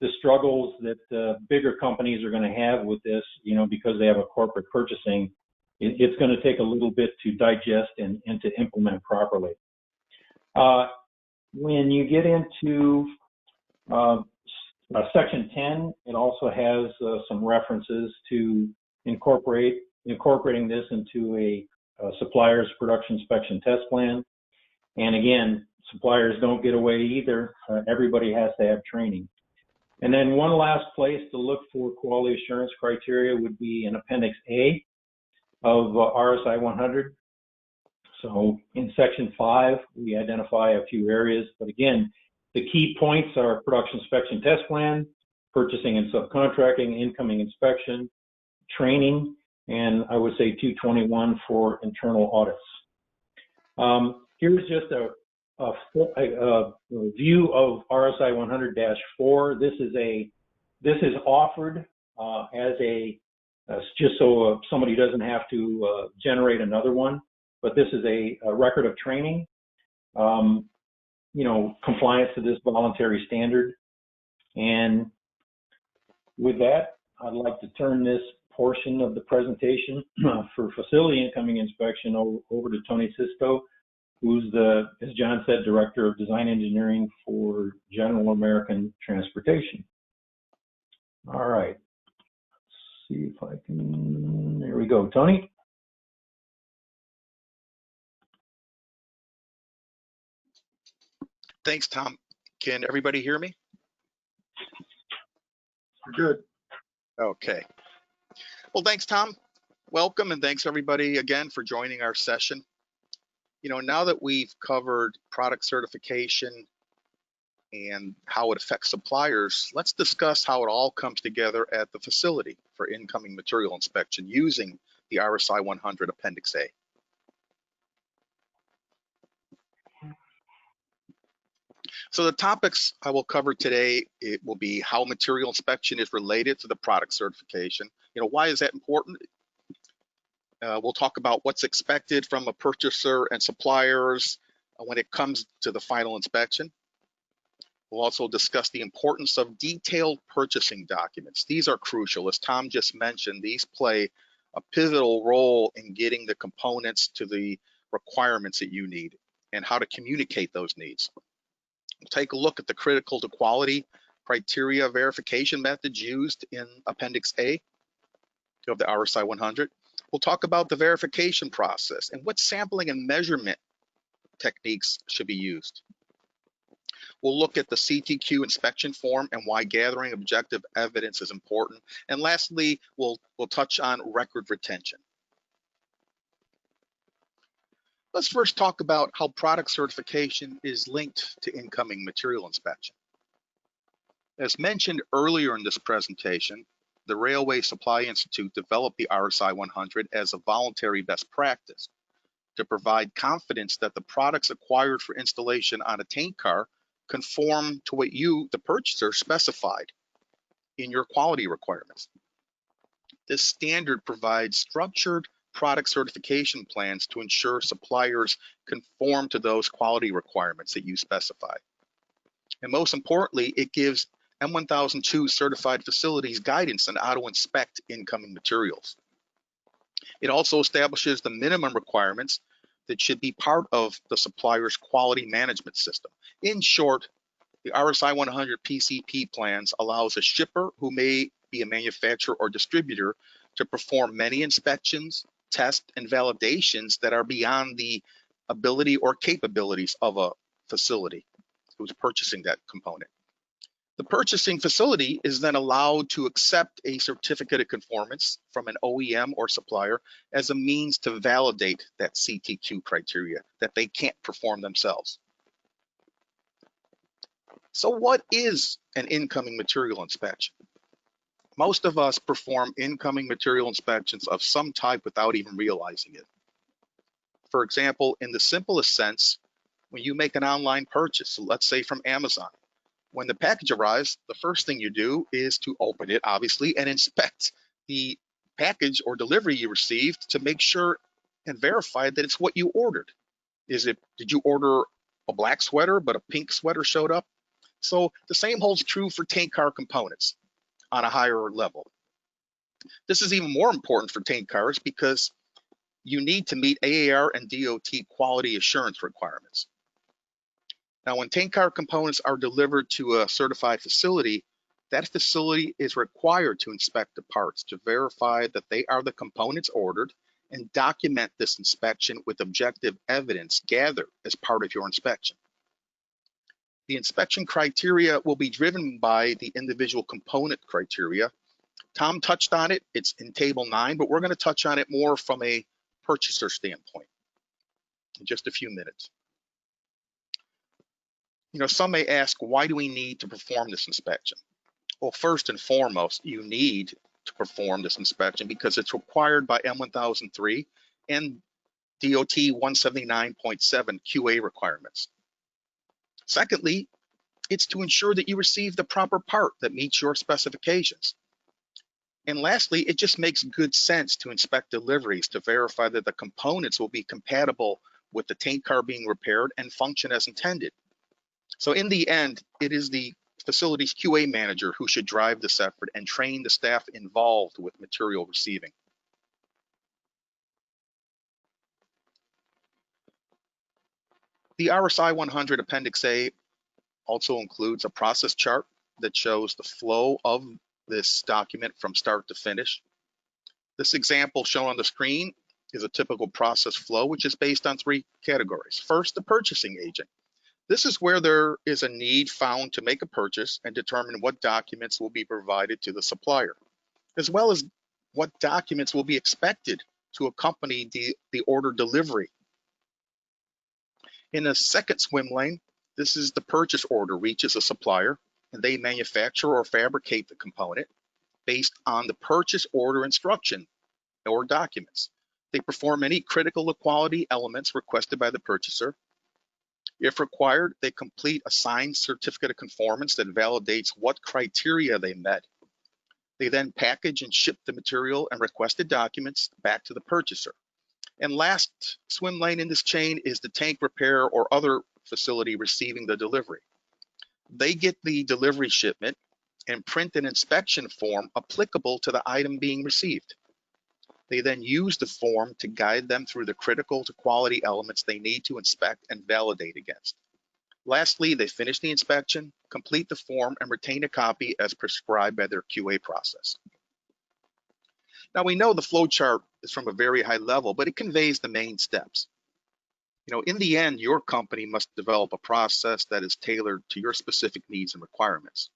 the struggles that bigger companies are going to have with this, because they have a corporate purchasing, it's going to take a little bit to digest and to implement properly. When you get into Section 10, it also has some references to incorporating this into a supplier's production inspection test plan. And again, suppliers don't get away either. Everybody has to have training. And then one last place to look for quality assurance criteria would be in Appendix A of RSI-100. So in Section 5, we identify a few areas, but again, the key points are production inspection test plan, purchasing and subcontracting, incoming inspection, training, and I would say 221 for internal audits. Here's just a view of RSI 100-4. This is offered as just so somebody doesn't have to generate another one, but this is a record of training, compliance to this voluntary standard. And with that, I'd like to turn this portion of the presentation for facility incoming inspection over to Tony Sisto, who's as John said, Director of Design Engineering for General American Transportation. All right, let's see if I can, there we go, Tony. Thanks, Tom. Can everybody hear me? Good. Okay. Well, thanks, Tom. Welcome, and thanks everybody again for joining our session. Now that we've covered product certification and how it affects suppliers, let's discuss how it all comes together at the facility for incoming material inspection using the RSI-100 Appendix A. So the topics I will cover today, it will be how material inspection is related to the product certification. Why is that important? We'll talk about what's expected from a purchaser and suppliers when it comes to the final inspection. We'll also discuss the importance of detailed purchasing documents. These are crucial. As Tom just mentioned, these play a pivotal role in getting the components to the requirements that you need and how to communicate those needs. We'll take a look at the critical to quality criteria verification methods used in Appendix A of the RSI-100. We'll talk about the verification process and what sampling and measurement techniques should be used. We'll look at the CTQ inspection form and why gathering objective evidence is important. And lastly, we'll touch on record retention. Let's first talk about how product certification is linked to incoming material inspection. As mentioned earlier in this presentation, the Railway Supply Institute developed the RSI-100 as a voluntary best practice to provide confidence that the products acquired for installation on a tank car conform to what you, the purchaser, specified in your quality requirements. This standard provides structured product certification plans to ensure suppliers conform to those quality requirements that you specify. And most importantly, it gives M1002 certified facilities guidance on how to inspect incoming materials. It also establishes the minimum requirements that should be part of the supplier's quality management system. In short, the RSI-100 PCP plans allows a shipper who may be a manufacturer or distributor to perform many inspections, tests, and validations that are beyond the ability or capabilities of a facility who's purchasing that component. The purchasing facility is then allowed to accept a certificate of conformance from an OEM or supplier as a means to validate that CTQ criteria that they can't perform themselves. So what is an incoming material inspection? Most of us perform incoming material inspections of some type without even realizing it. For example, in the simplest sense, when you make an online purchase, let's say from Amazon, when the package arrives, the first thing you do is to open it, obviously, and inspect the package or delivery you received to make sure and verify that it's what you ordered. Did you order a black sweater, but a pink sweater showed up? So the same holds true for tank car components on a higher level. This is even more important for tank cars because you need to meet AAR and DOT quality assurance requirements. Now, when tank car components are delivered to a certified facility, that facility is required to inspect the parts to verify that they are the components ordered and document this inspection with objective evidence gathered as part of your inspection. The inspection criteria will be driven by the individual component criteria. Tom touched on it, it's in Table 9, but we're going to touch on it more from a purchaser standpoint in just a few minutes. You know, some may ask, why do we need to perform this inspection? Well, first and foremost, you need to perform this inspection because it's required by M1003 and DOT 179.7 QA requirements. Secondly, it's to ensure that you receive the proper part that meets your specifications. And lastly, it just makes good sense to inspect deliveries to verify that the components will be compatible with the tank car being repaired and function as intended. So in the end, it is the facility's QA manager who should drive this effort and train the staff involved with material receiving. The RSI-100 Appendix A also includes a process chart that shows the flow of this document from start to finish. This example shown on the screen is a typical process flow, which is based on 3 categories. First, the purchasing agent. This is where there is a need found to make a purchase and determine what documents will be provided to the supplier, as well as what documents will be expected to accompany the order delivery. In a second swim lane, this is the purchase order reaches a supplier and they manufacture or fabricate the component based on the purchase order instruction or documents. They perform any critical quality elements requested by the purchaser. If required, they complete a signed certificate of conformance that validates what criteria they met. They then package and ship the material and requested documents back to the purchaser. And last swim lane in this chain is the tank repair or other facility receiving the delivery. They get the delivery shipment and print an inspection form applicable to the item being received. They then use the form to guide them through the critical to quality elements they need to inspect and validate against. Lastly, they finish the inspection, complete the form, and retain a copy as prescribed by their QA process. Now, we know the flow chart is from a very high level, but it conveys the main steps. You know, in the end, your company must develop a process that is tailored to your specific needs and requirements.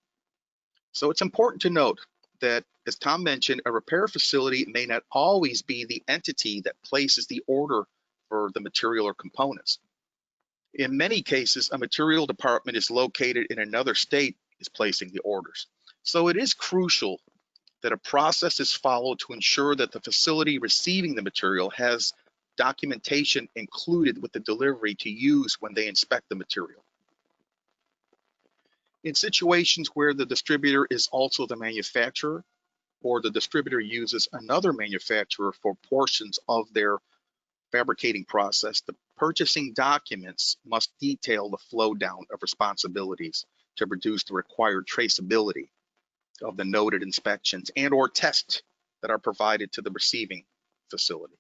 So it's important to note that, as Tom mentioned, a repair facility may not always be the entity that places the order for the material or components. In many cases, a material department is located in another state is placing the orders. So it is crucial that a process is followed to ensure that the facility receiving the material has documentation included with the delivery to use when they inspect the material. In situations where the distributor is also the manufacturer or the distributor uses another manufacturer for portions of their fabricating process, the purchasing documents must detail the flow down of responsibilities to produce the required traceability of the noted inspections and or tests that are provided to the receiving facility.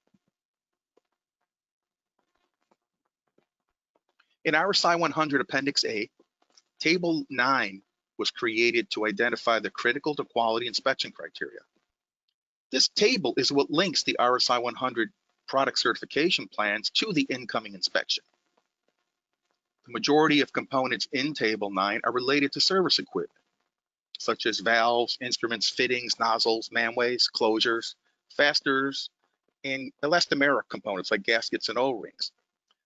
In RSI-100 Appendix A, Table 9 was created to identify the critical to quality inspection criteria. This table is what links the RSI-100 product certification plans to the incoming inspection. The majority of components in Table 9 are related to service equipment, such as valves, instruments, fittings, nozzles, manways, closures, fasteners, and elastomeric components like gaskets and O-rings.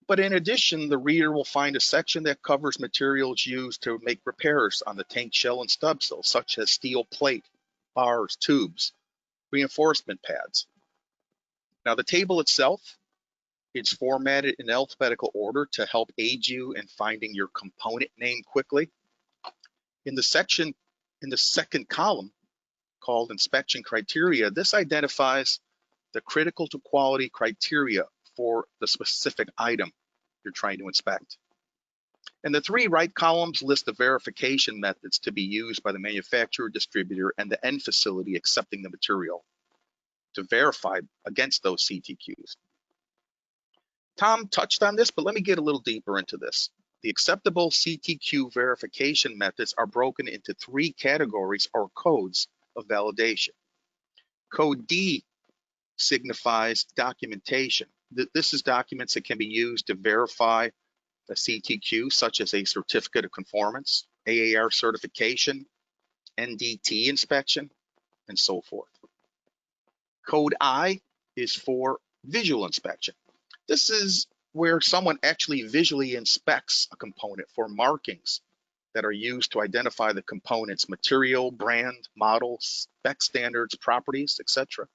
But in addition, the reader will find a section that covers materials used to make repairs on the tank shell and stub seals, such as steel plate, bars, tubes, reinforcement pads. Now, the table itself, it's formatted in alphabetical order to help aid you in finding your component name quickly. In the second column, called inspection criteria, this identifies the critical to quality criteria for the specific item you're trying to inspect. And the three right columns list the verification methods to be used by the manufacturer, distributor, and the end facility accepting the material to verify against those CTQs. Tom touched on this, but let me get a little deeper into this. The acceptable CTQ verification methods are broken into three categories or codes of validation. Code D signifies documentation. This is documents that can be used to verify a CTQ, such as a certificate of conformance, AAR certification, NDT inspection, and so forth. Code I is for visual inspection. This is where someone actually visually inspects a component for markings that are used to identify the component's material, brand, model, spec standards, properties, etc.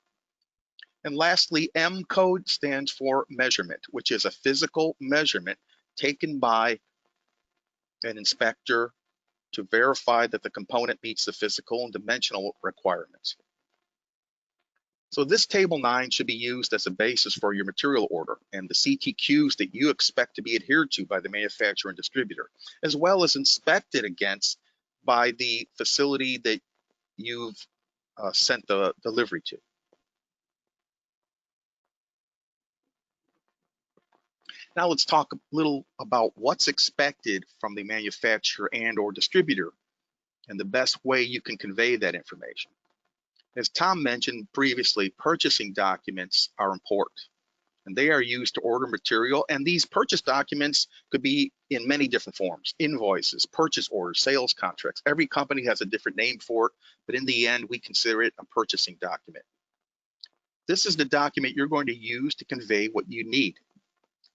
And lastly, M code stands for measurement, which is a physical measurement taken by an inspector to verify that the component meets the physical and dimensional requirements. So this table 9 should be used as a basis for your material order and the CTQs that you expect to be adhered to by the manufacturer and distributor, as well as inspected against by the facility that you've sent the delivery to. Now let's talk a little about what's expected from the manufacturer and or distributor and the best way you can convey that information. As Tom mentioned previously, purchasing documents are important and they are used to order material, and these purchase documents could be in many different forms: invoices, purchase orders, sales contracts. Every company has a different name for it, but in the end we consider it a purchasing document. This is the document you're going to use to convey what you need.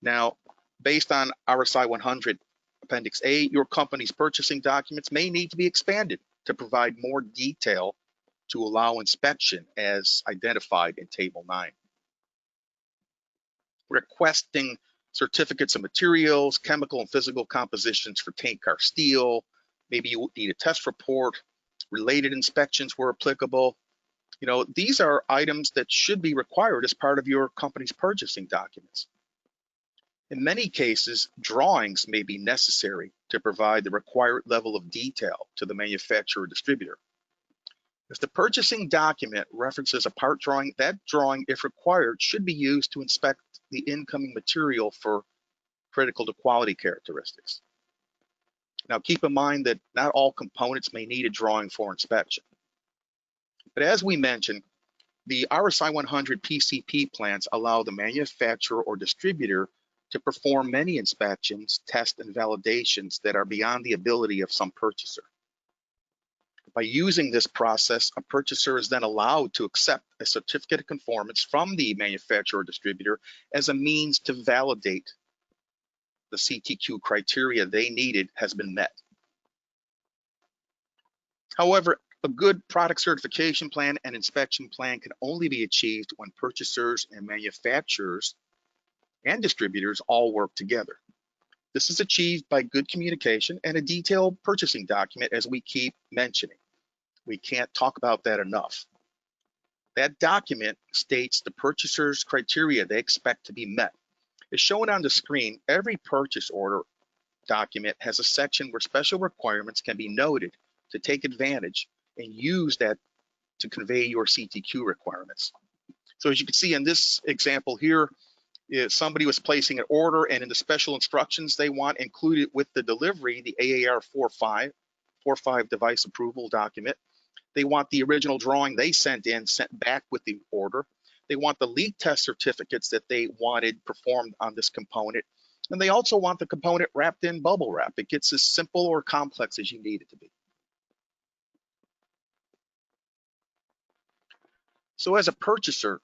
Now, based on RSI-100 Appendix A, your company's purchasing documents may need to be expanded to provide more detail to allow inspection as identified in Table 9. Requesting certificates of materials, chemical and physical compositions for tank car steel. Maybe you need a test report, related inspections where applicable. You know, these are items that should be required as part of your company's purchasing documents. In many cases, drawings may be necessary to provide the required level of detail to the manufacturer or distributor. If the purchasing document references a part drawing, that drawing, if required, should be used to inspect the incoming material for critical to quality characteristics. Now, keep in mind that not all components may need a drawing for inspection. But as we mentioned, the RSI-100 PCP plans allow the manufacturer or distributor to perform many inspections, tests, and validations that are beyond the ability of some purchaser. By using this process, a purchaser is then allowed to accept a certificate of conformance from the manufacturer or distributor as a means to validate the CTQ criteria they needed has been met. However, a good product certification plan and inspection plan can only be achieved when purchasers and manufacturers and distributors all work together. This is achieved by good communication and a detailed purchasing document, as we keep mentioning. We can't talk about that enough. That document states the purchaser's criteria they expect to be met. As shown on the screen, every purchase order document has a section where special requirements can be noted to take advantage and use that to convey your CTQ requirements. So as you can see in this example here, if somebody was placing an order and in the special instructions they want included with the delivery, the AAR 45 device approval document. They want the original drawing they sent in sent back with the order. They want the leak test certificates that they wanted performed on this component. And they also want the component wrapped in bubble wrap. It gets as simple or complex as you need it to be. So as a purchaser,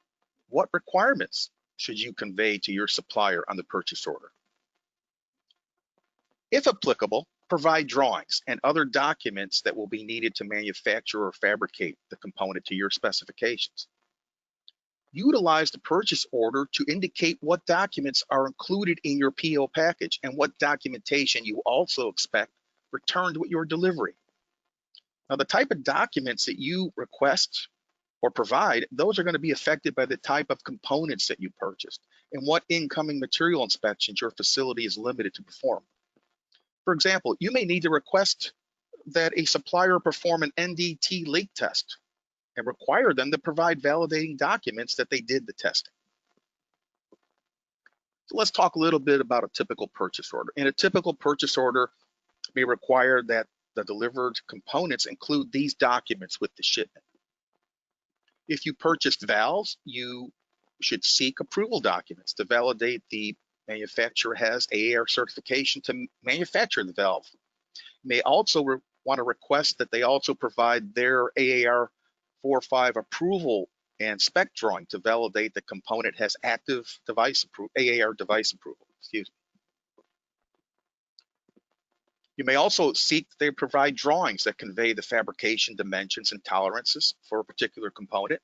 what requirements should you convey to your supplier on the purchase order? If applicable, provide drawings and other documents that will be needed to manufacture or fabricate the component to your specifications. Utilize the purchase order to indicate what documents are included in your PO package and what documentation you also expect returned with your delivery. Now, the type of documents that you request or provide, those are going to be affected by the type of components that you purchased and what incoming material inspections your facility is limited to perform. For example, you may need to request that a supplier perform an NDT leak test and require them to provide validating documents that they did the testing. So let's talk a little bit about a typical purchase order. In a typical purchase order, may require that the delivered components include these documents with the shipment. If you purchased valves, you should seek approval documents to validate the manufacturer has AAR certification to manufacture the valve. You may also want to request that they also provide their AAR 45 approval and spec drawing to validate the component has active device AAR device approval. Excuse me. You may also seek that they provide drawings that convey the fabrication dimensions and tolerances for a particular component.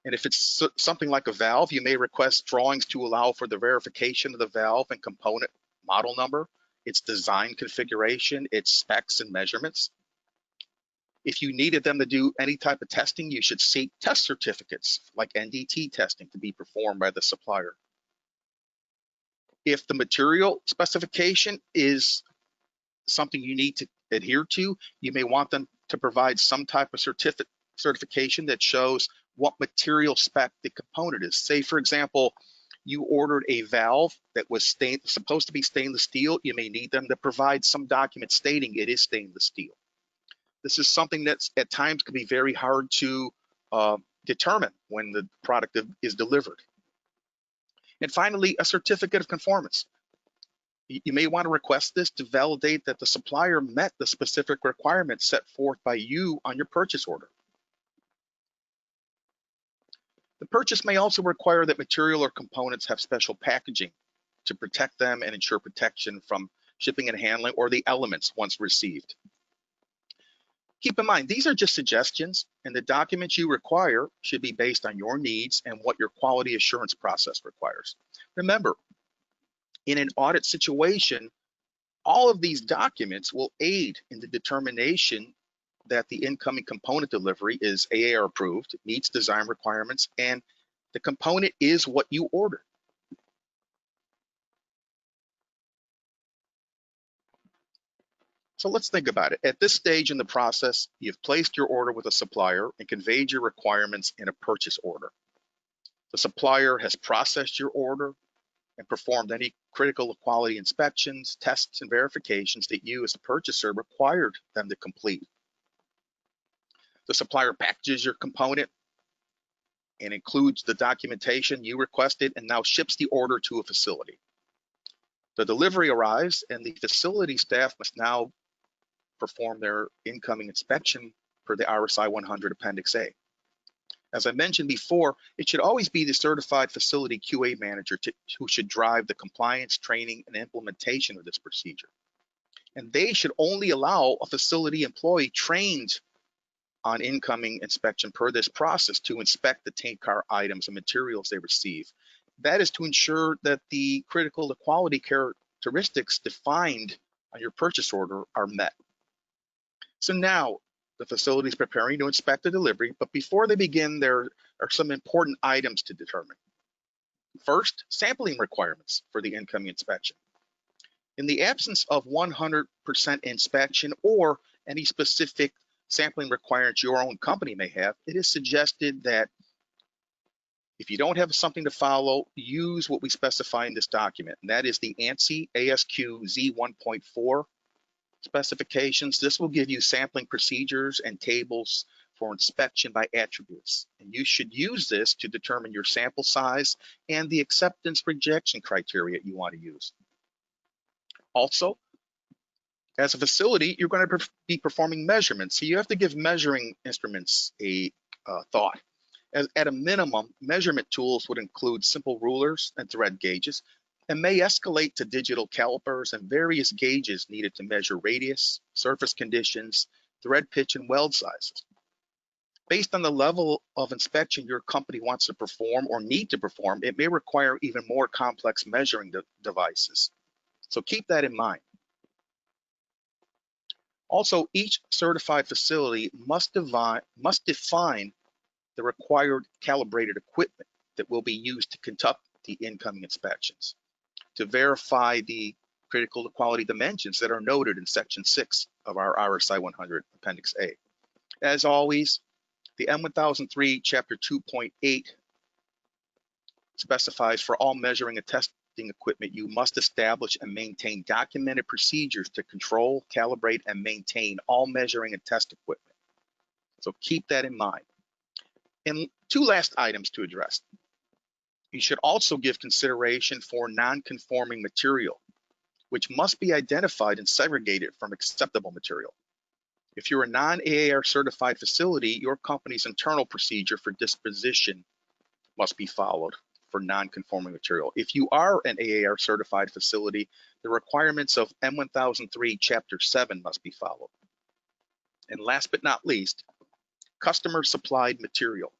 And if it's something like a valve, you may request drawings to allow for the verification of the valve and component model number, its design configuration, its specs and measurements. If you needed them to do any type of testing, you should seek test certificates like NDT testing to be performed by the supplier. If the material specification is something you need to adhere to, you may want them to provide some type of certification that shows what material spec the component is. Say, for example, you ordered a valve that was supposed to be stainless steel. You may need them to provide some document stating it is stainless steel. This is something that at times can be very hard to determine when the product is delivered. And finally, a certificate of conformance. You may want to request this to validate that the supplier met the specific requirements set forth by you on your purchase order. The purchase may also require that material or components have special packaging to protect them and ensure protection from shipping and handling or the elements once received. Keep in mind, these are just suggestions, and the documents you require should be based on your needs and what your quality assurance process requires. Remember, in an audit situation, all of these documents will aid in the determination that the incoming component delivery is AAR approved, meets design requirements, and the component is what you ordered. So let's think about it. At this stage in the process, you've placed your order with a supplier and conveyed your requirements in a purchase order. The supplier has processed your order and performed any critical quality inspections, tests, and verifications that you as a purchaser required them to complete. The supplier packages your component and includes the documentation you requested and now ships the order to a facility. The delivery arrives and the facility staff must now perform their incoming inspection per the RSI-100 Appendix A. As I mentioned before, it should always be the certified facility QA manager who should drive the compliance, training, and implementation of this procedure. And they should only allow a facility employee trained on incoming inspection per this process to inspect the tank car items and materials they receive. That is to ensure that the critical quality characteristics defined on your purchase order are met. So now, the facility is preparing to inspect the delivery, but before they begin, there are some important items to determine. First, sampling requirements for the incoming inspection. In the absence of 100% inspection or any specific sampling requirements your own company may have, it is suggested that if you don't have something to follow, use what we specify in this document, and that is the ANSI ASQ Z1.4 specifications. This will give you sampling procedures and tables for inspection by attributes. And you should use this to determine your sample size and the acceptance rejection criteria you want to use. Also, as a facility, you're going to be performing measurements. So you have to give measuring instruments a thought. At a minimum, measurement tools would include simple rulers and thread gauges, and may escalate to digital calipers and various gauges needed to measure radius, surface conditions, thread pitch, and weld sizes. Based on the level of inspection your company wants to perform or need to perform, it may require even more complex measuring devices. So keep that in mind. Also, each certified facility must define the required calibrated equipment that will be used to conduct the incoming inspections to verify the critical quality dimensions that are noted in Section 6 of our RSI-100 Appendix A. As always, the M1003 Chapter 2.8 specifies for all measuring and testing equipment, you must establish and maintain documented procedures to control, calibrate, and maintain all measuring and test equipment. So keep that in mind. And two last items to address. You should also give consideration for non-conforming material, which must be identified and segregated from acceptable material. If you're a non-AAR certified facility, your company's internal procedure for disposition must be followed for non-conforming material. If you are an AAR certified facility, the requirements of M1003 Chapter 7 must be followed. And last but not least, customer supplied material.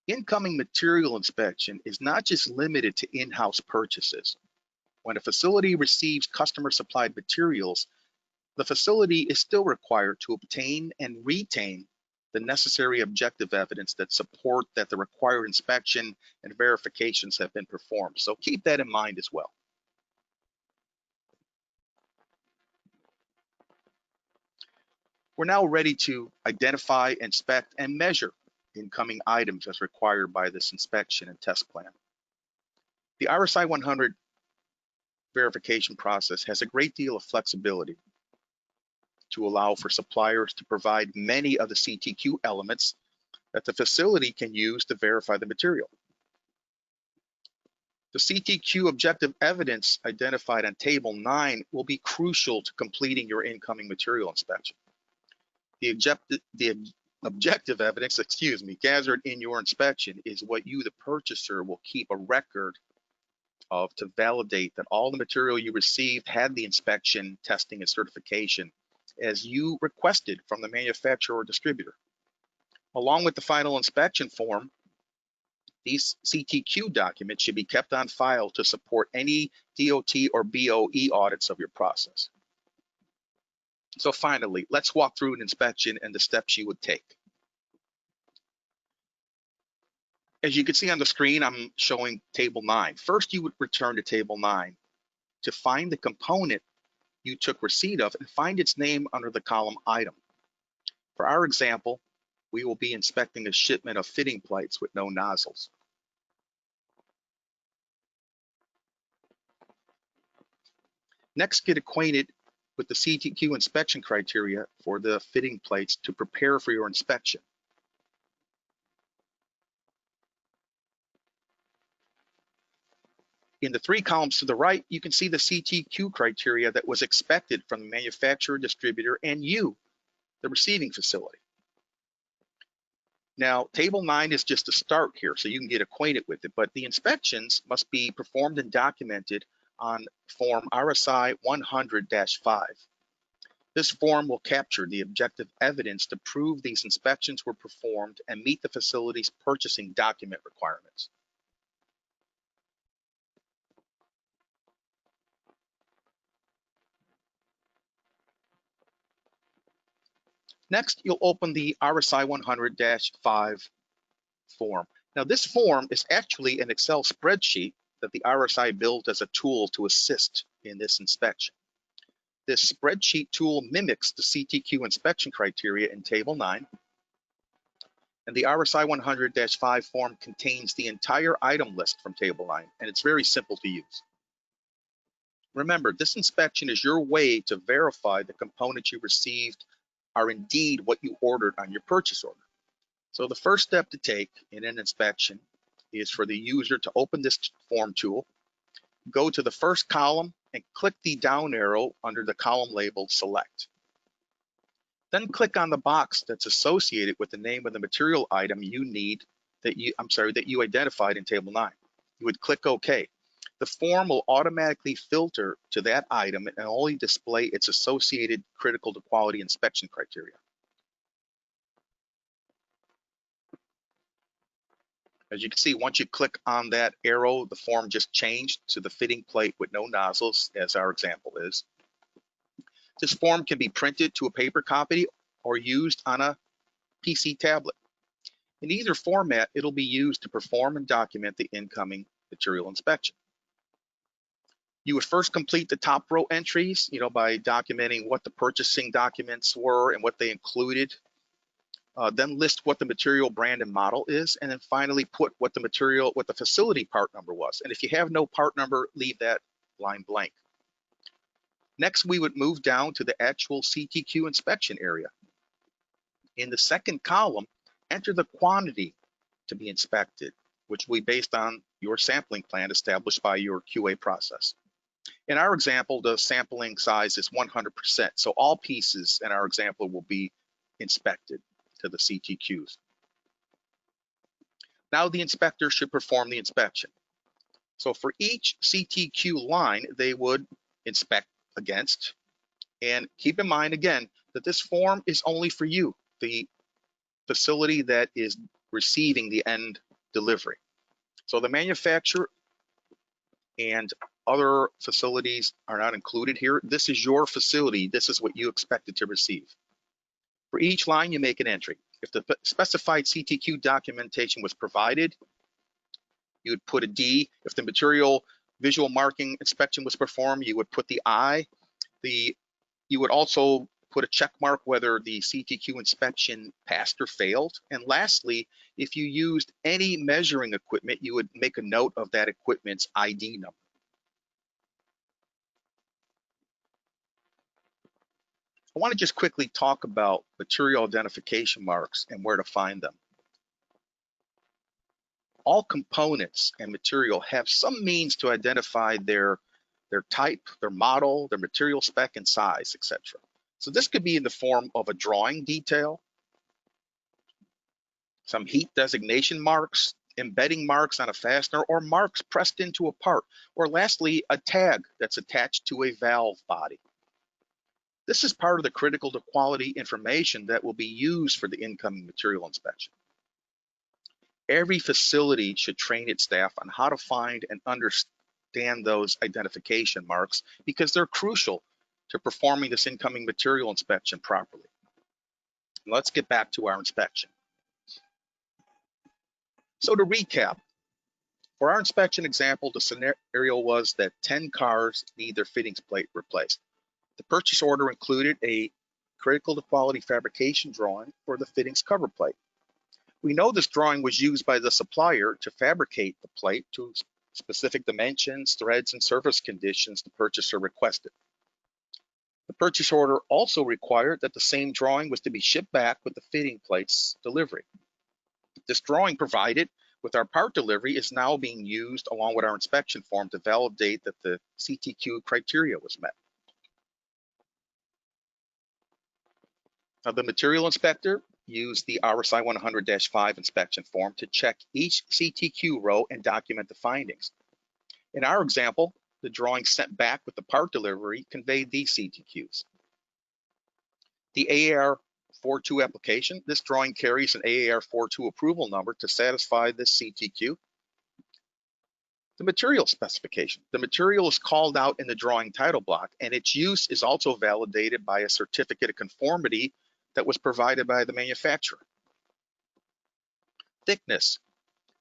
Incoming material inspection is not just limited to in-house purchases. When a facility receives customer supplied materials, the facility is still required to obtain and retain the necessary objective evidence that support that the required inspection and verifications have been performed. So keep that in mind as well. We're now ready to identify, inspect, and measure incoming items as required by this inspection and test plan. The RSI-100 verification process has a great deal of flexibility to allow for suppliers to provide many of the CTQ elements that the facility can use to verify the material. The CTQ objective evidence identified on Table 9 will be crucial to completing your incoming material inspection. The objective evidence, gathered in your inspection is what you, the purchaser, will keep a record of to validate that all the material you received had the inspection, testing, and certification as you requested from the manufacturer or distributor. Along with the final inspection form, these CTQ documents should be kept on file to support any DOT or BOE audits of your process. So finally, let's walk through an inspection and the steps you would take. As you can see on the screen, I'm showing Table 9. First, you would return to Table 9 to find the component you took receipt of and find its name under the column Item. For our example, we will be inspecting a shipment of fitting plates with no nozzles. Next, get acquainted with the CTQ inspection criteria for the fitting plates to prepare for your inspection. In the three columns to the right, you can see the CTQ criteria that was expected from the manufacturer, distributor, and you, the receiving facility. Now, Table 9 is just a start here, so you can get acquainted with it, but the inspections must be performed and documented on Form RSI-100-5. This form will capture the objective evidence to prove these inspections were performed and meet the facility's purchasing document requirements. Next, you'll open the RSI-100-5 form. Now, this form is actually an Excel spreadsheet that the RSI built as a tool to assist in this inspection. This spreadsheet tool mimics the CTQ inspection criteria in Table 9, and the RSI-100-5 form contains the entire item list from Table 9, and it's very simple to use. Remember, this inspection is your way to verify the components you received are indeed what you ordered on your purchase order. So the first step to take in an inspection is for the user to open this form tool, go to the first column and click the down arrow under the column labeled Select. Then click on the box that's associated with the name of the material item you need that you identified in Table 9. You would click OK. The form will automatically filter to that item and only display its associated critical to quality inspection criteria. As you can see, once you click on that arrow, the form just changed to the fitting plate with no nozzles, as our example is. This form can be printed to a paper copy or used on a PC tablet. In either format, it'll be used to perform and document the incoming material inspection. You would first complete the top row entries, by documenting what the purchasing documents were and what they included. Then list what the material brand and model is, and then finally put what the facility part number was. And if you have no part number, leave that line blank. Next, we would move down to the actual CTQ inspection area. In the second column, enter the quantity to be inspected, which will be based on your sampling plan established by your QA process. In our example, the sampling size is 100%, so all pieces in our example will be inspected to the CTQs. Now the inspector should perform the inspection. So for each CTQ line, they would inspect against, and keep in mind again that this form is only for you, the facility that is receiving the end delivery. So the manufacturer and other facilities are not included here. This is your facility. This is what you expected to receive. For each line, you make an entry. If the specified CTQ documentation was provided, you would put a D. If the material visual marking inspection was performed, you would put the I. You would also put a check mark whether the CTQ inspection passed or failed. And lastly, if you used any measuring equipment, you would make a note of that equipment's ID number. I want to just quickly talk about material identification marks and where to find them. All components and material have some means to identify their type, their model, their material spec and size, etc. So this could be in the form of a drawing detail, some heat designation marks, embedding marks on a fastener, or marks pressed into a part, or lastly, a tag that's attached to a valve body. This is part of the critical to quality information that will be used for the incoming material inspection. Every facility should train its staff on how to find and understand those identification marks because they're crucial to performing this incoming material inspection properly. Let's get back to our inspection. So to recap, for our inspection example, the scenario was that 10 cars need their fittings plate replaced. The purchase order included a critical to quality fabrication drawing for the fittings cover plate. We know this drawing was used by the supplier to fabricate the plate to specific dimensions, threads, and surface conditions the purchaser requested. The purchase order also required that the same drawing was to be shipped back with the fitting plate's delivery. This drawing provided with our part delivery is now being used along with our inspection form to validate that the CTQ criteria was met. Now, the material inspector used the RSI-100-5 inspection form to check each CTQ row and document the findings. In our example, the drawing sent back with the part delivery conveyed these CTQs. The AAR42 application, this drawing carries an AAR42 approval number to satisfy this CTQ. The material specification. The material is called out in the drawing title block, and its use is also validated by a certificate of conformity that was provided by the manufacturer. Thickness.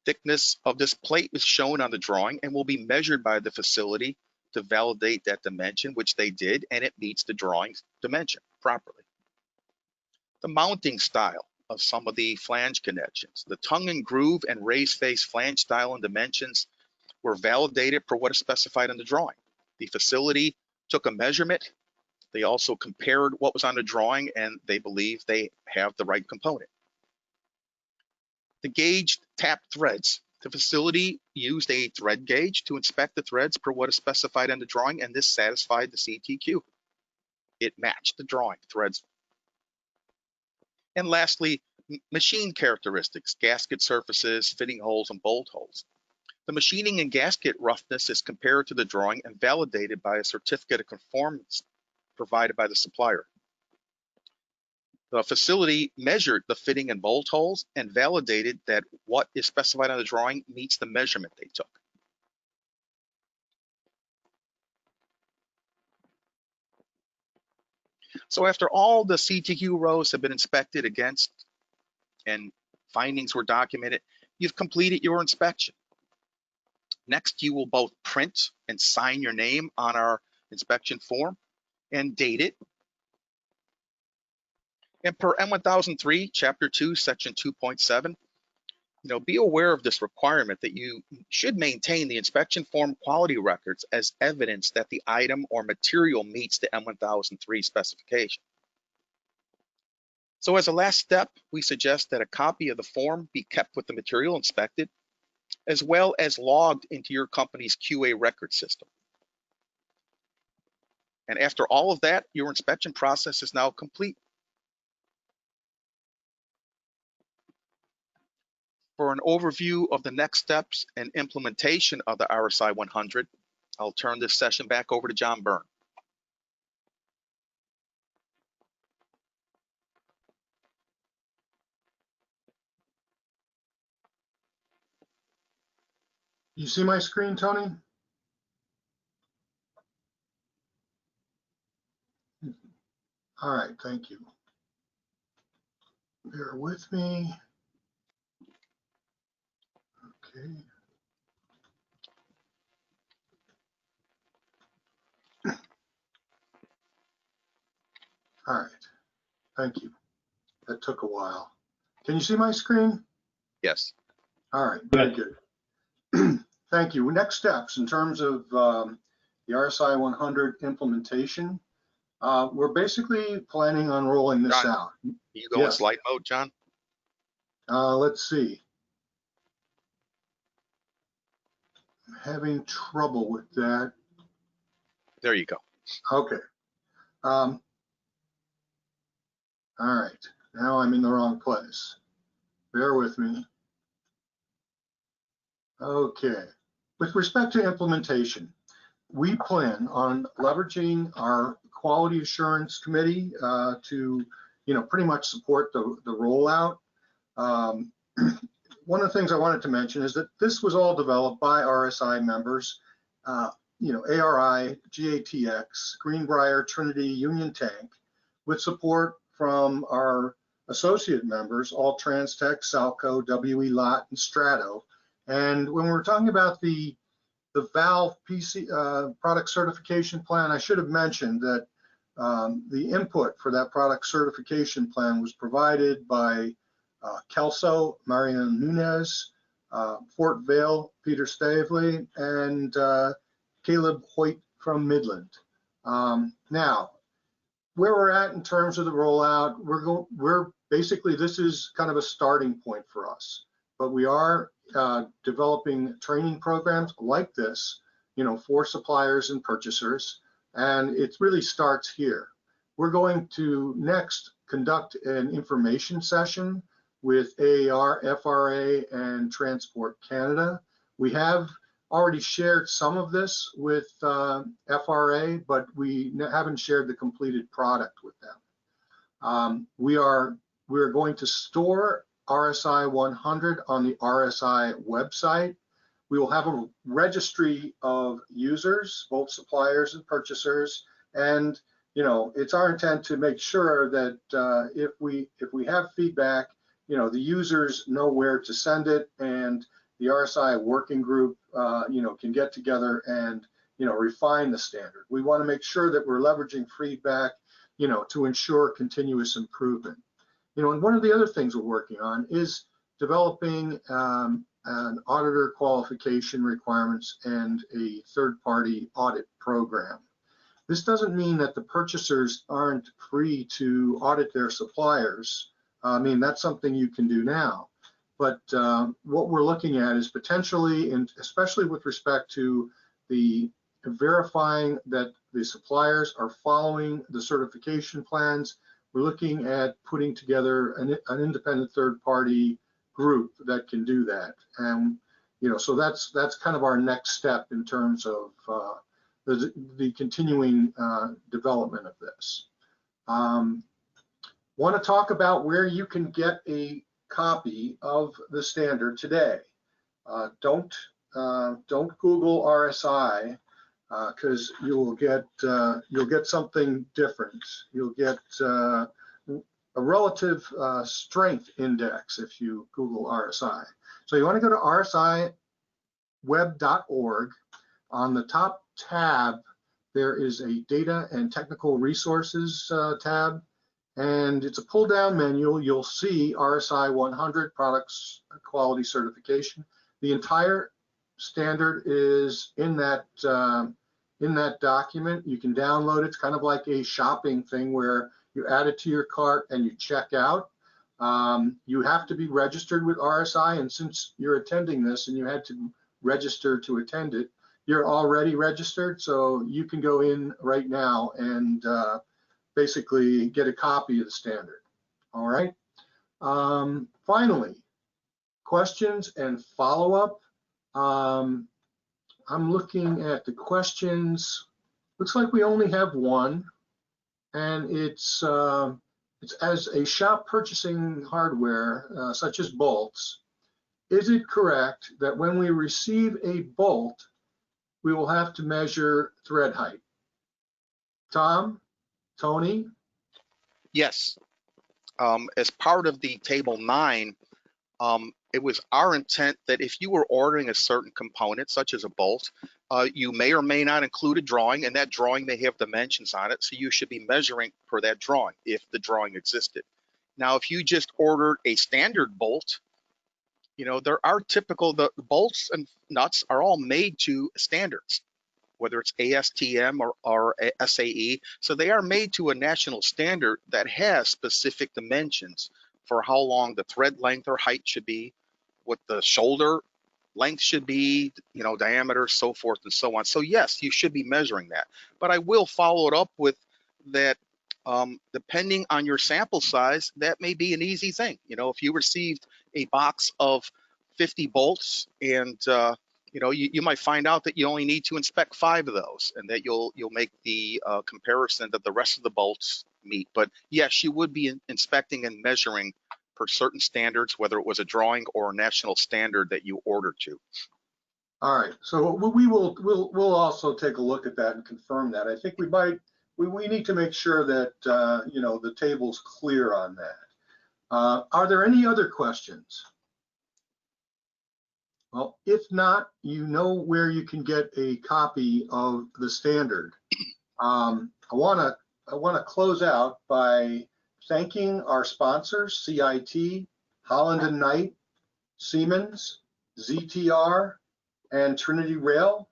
Thickness of this plate is shown on the drawing and will be measured by the facility to validate that dimension, which they did, and it meets the drawing's dimension properly. The mounting style of some of the flange connections. The tongue and groove and raised face flange style and dimensions were validated for what is specified in the drawing. The facility took a measurement. They also compared what was on the drawing, and they believe they have the right component. The gauge tap threads. The facility used a thread gauge to inspect the threads per what is specified in the drawing, and this satisfied the CTQ. It matched the drawing threads. And lastly, machine characteristics, gasket surfaces, fitting holes, and bolt holes. The machining and gasket roughness is compared to the drawing and validated by a certificate of conformance provided by the supplier. The facility measured the fitting and bolt holes and validated that what is specified on the drawing meets the measurement they took. So after all the CTQ rows have been inspected against and findings were documented, you've completed your inspection. Next, you will both print and sign your name on our inspection form and date it. And per M1003, Chapter 2, Section 2.7, be aware of this requirement that you should maintain the inspection form quality records as evidence that the item or material meets the M1003 specification. So as a last step, we suggest that a copy of the form be kept with the material inspected, as well as logged into your company's QA record system. And after all of that, your inspection process is now complete. For an overview of the next steps and implementation of the RSI-100, I'll turn this session back over to John Byrne. You see my screen, Tony? All right, thank you. Bear with me. Okay. All right, thank you. That took a while. Can you see my screen? Yes. All right, very good. Thank you. Next steps in terms of the RSI-100 implementation. We're basically planning on rolling this John, out. You go in slide mode, John? Let's see. I'm having trouble with that. There you go. Okay. All right. Now I'm in the wrong place. Bear with me. Okay. With respect to implementation, we plan on leveraging our quality assurance committee to, pretty much support the rollout. One of the things I wanted to mention is that this was all developed by RSI members, ARI, GATX, Greenbrier, Trinity, Union Tank, with support from our associate members, all Transtech, Salco, WE Lot, and Strato. And when we're talking about the valve PC product certification plan, I should have mentioned that the input for that product certification plan was provided by Kelso, Marian Nunez, Fort Vale, Peter Stavely, and Caleb Hoyt from Midland. Now, where we're at in terms of the rollout, we're basically, this is kind of a starting point for us, but we are developing training programs like this, for suppliers and purchasers, and it really starts here. We're going to next conduct an information session with AAR, FRA, and Transport Canada. We have already shared some of this with FRA, but we haven't shared the completed product with them. We're going to store RSI-100 on the RSI website. We will have a registry of users, both suppliers and purchasers, and it's our intent to make sure that if we have feedback, the users know where to send it, and the RSI working group, can get together and, refine the standard. We want to make sure that we're leveraging feedback, to ensure continuous improvement. And one of the other things we're working on is developing an auditor qualification requirements and a third-party audit program. This doesn't mean that the purchasers aren't free to audit their suppliers. I mean, that's something you can do now. But what we're looking at is potentially, and especially with respect to the verifying that the suppliers are following the certification plans, we're looking at putting together an independent third-party group that can do that. And so that's kind of our next step in terms of the continuing development of this. Want to talk about where you can get a copy of the standard today. Don't Google RSI because you'll get something different. You'll get a relative strength index if you Google RSI. So you want to go to rsiweb.org. On the top tab, there is a data and technical resources tab, and it's a pull down menu. You'll see RSI-100 products quality certification. The entire standard is in that document. You can download it. It's kind of like a shopping thing where you add it to your cart and you check out. You have to be registered with RSI, and since you're attending this and you had to register to attend it, you're already registered, so you can go in right now and basically get a copy of the standard. All right. Finally, questions and follow-up. I'm looking at the questions. Looks like we only have one, and it's as a shop purchasing hardware such as bolts. Is it correct that when we receive a bolt, we will have to measure thread height? Tom, Tony? Yes. As part of the table 9, it was our intent that if you were ordering a certain component, such as a bolt, you may or may not include a drawing, and that drawing may have dimensions on it, so you should be measuring per that drawing if the drawing existed. Now, if you just ordered a standard bolt, there are the bolts and nuts are all made to standards, whether it's ASTM or SAE. So they are made to a national standard that has specific dimensions for how long the thread length or height should be, what the shoulder length should be, diameter, so forth and so on. So yes, you should be measuring that. But I will follow it up with that. Depending on your sample size, that may be an easy thing. If you received a box of 50 bolts and you might find out that you only need to inspect 5 of those, and that you'll make the comparison that the rest of the bolts meet. But yes, you would be inspecting and measuring per certain standards, whether it was a drawing or a national standard that you ordered to. All right, so we'll also take a look at that and confirm that. I think we need to make sure that the table's clear on that. Are there any other questions? Well, if not, you know where you can get a copy of the standard. I want to close out by thanking our sponsors: CIT, Holland & Knight, Siemens, ZTR, and Trinity Rail.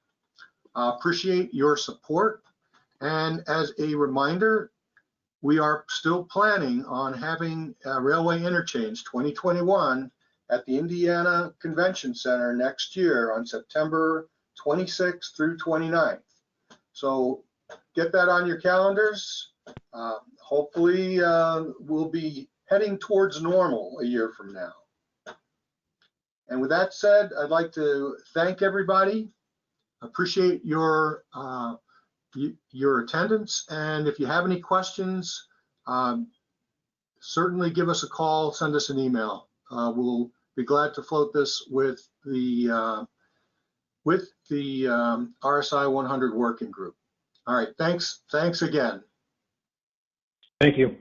Appreciate your support. And as a reminder, we are still planning on having a Railway Interchange 2021 at the Indiana Convention Center next year on September 26th through 29th. So get that on your calendars. Hopefully we'll be heading towards normal a year from now. And with that said, I'd like to thank everybody. Appreciate your attendance, and if you have any questions, certainly give us a call, send us an email. We'll be glad to float this with the RSI 100 working group. All right, thanks again. Thank you.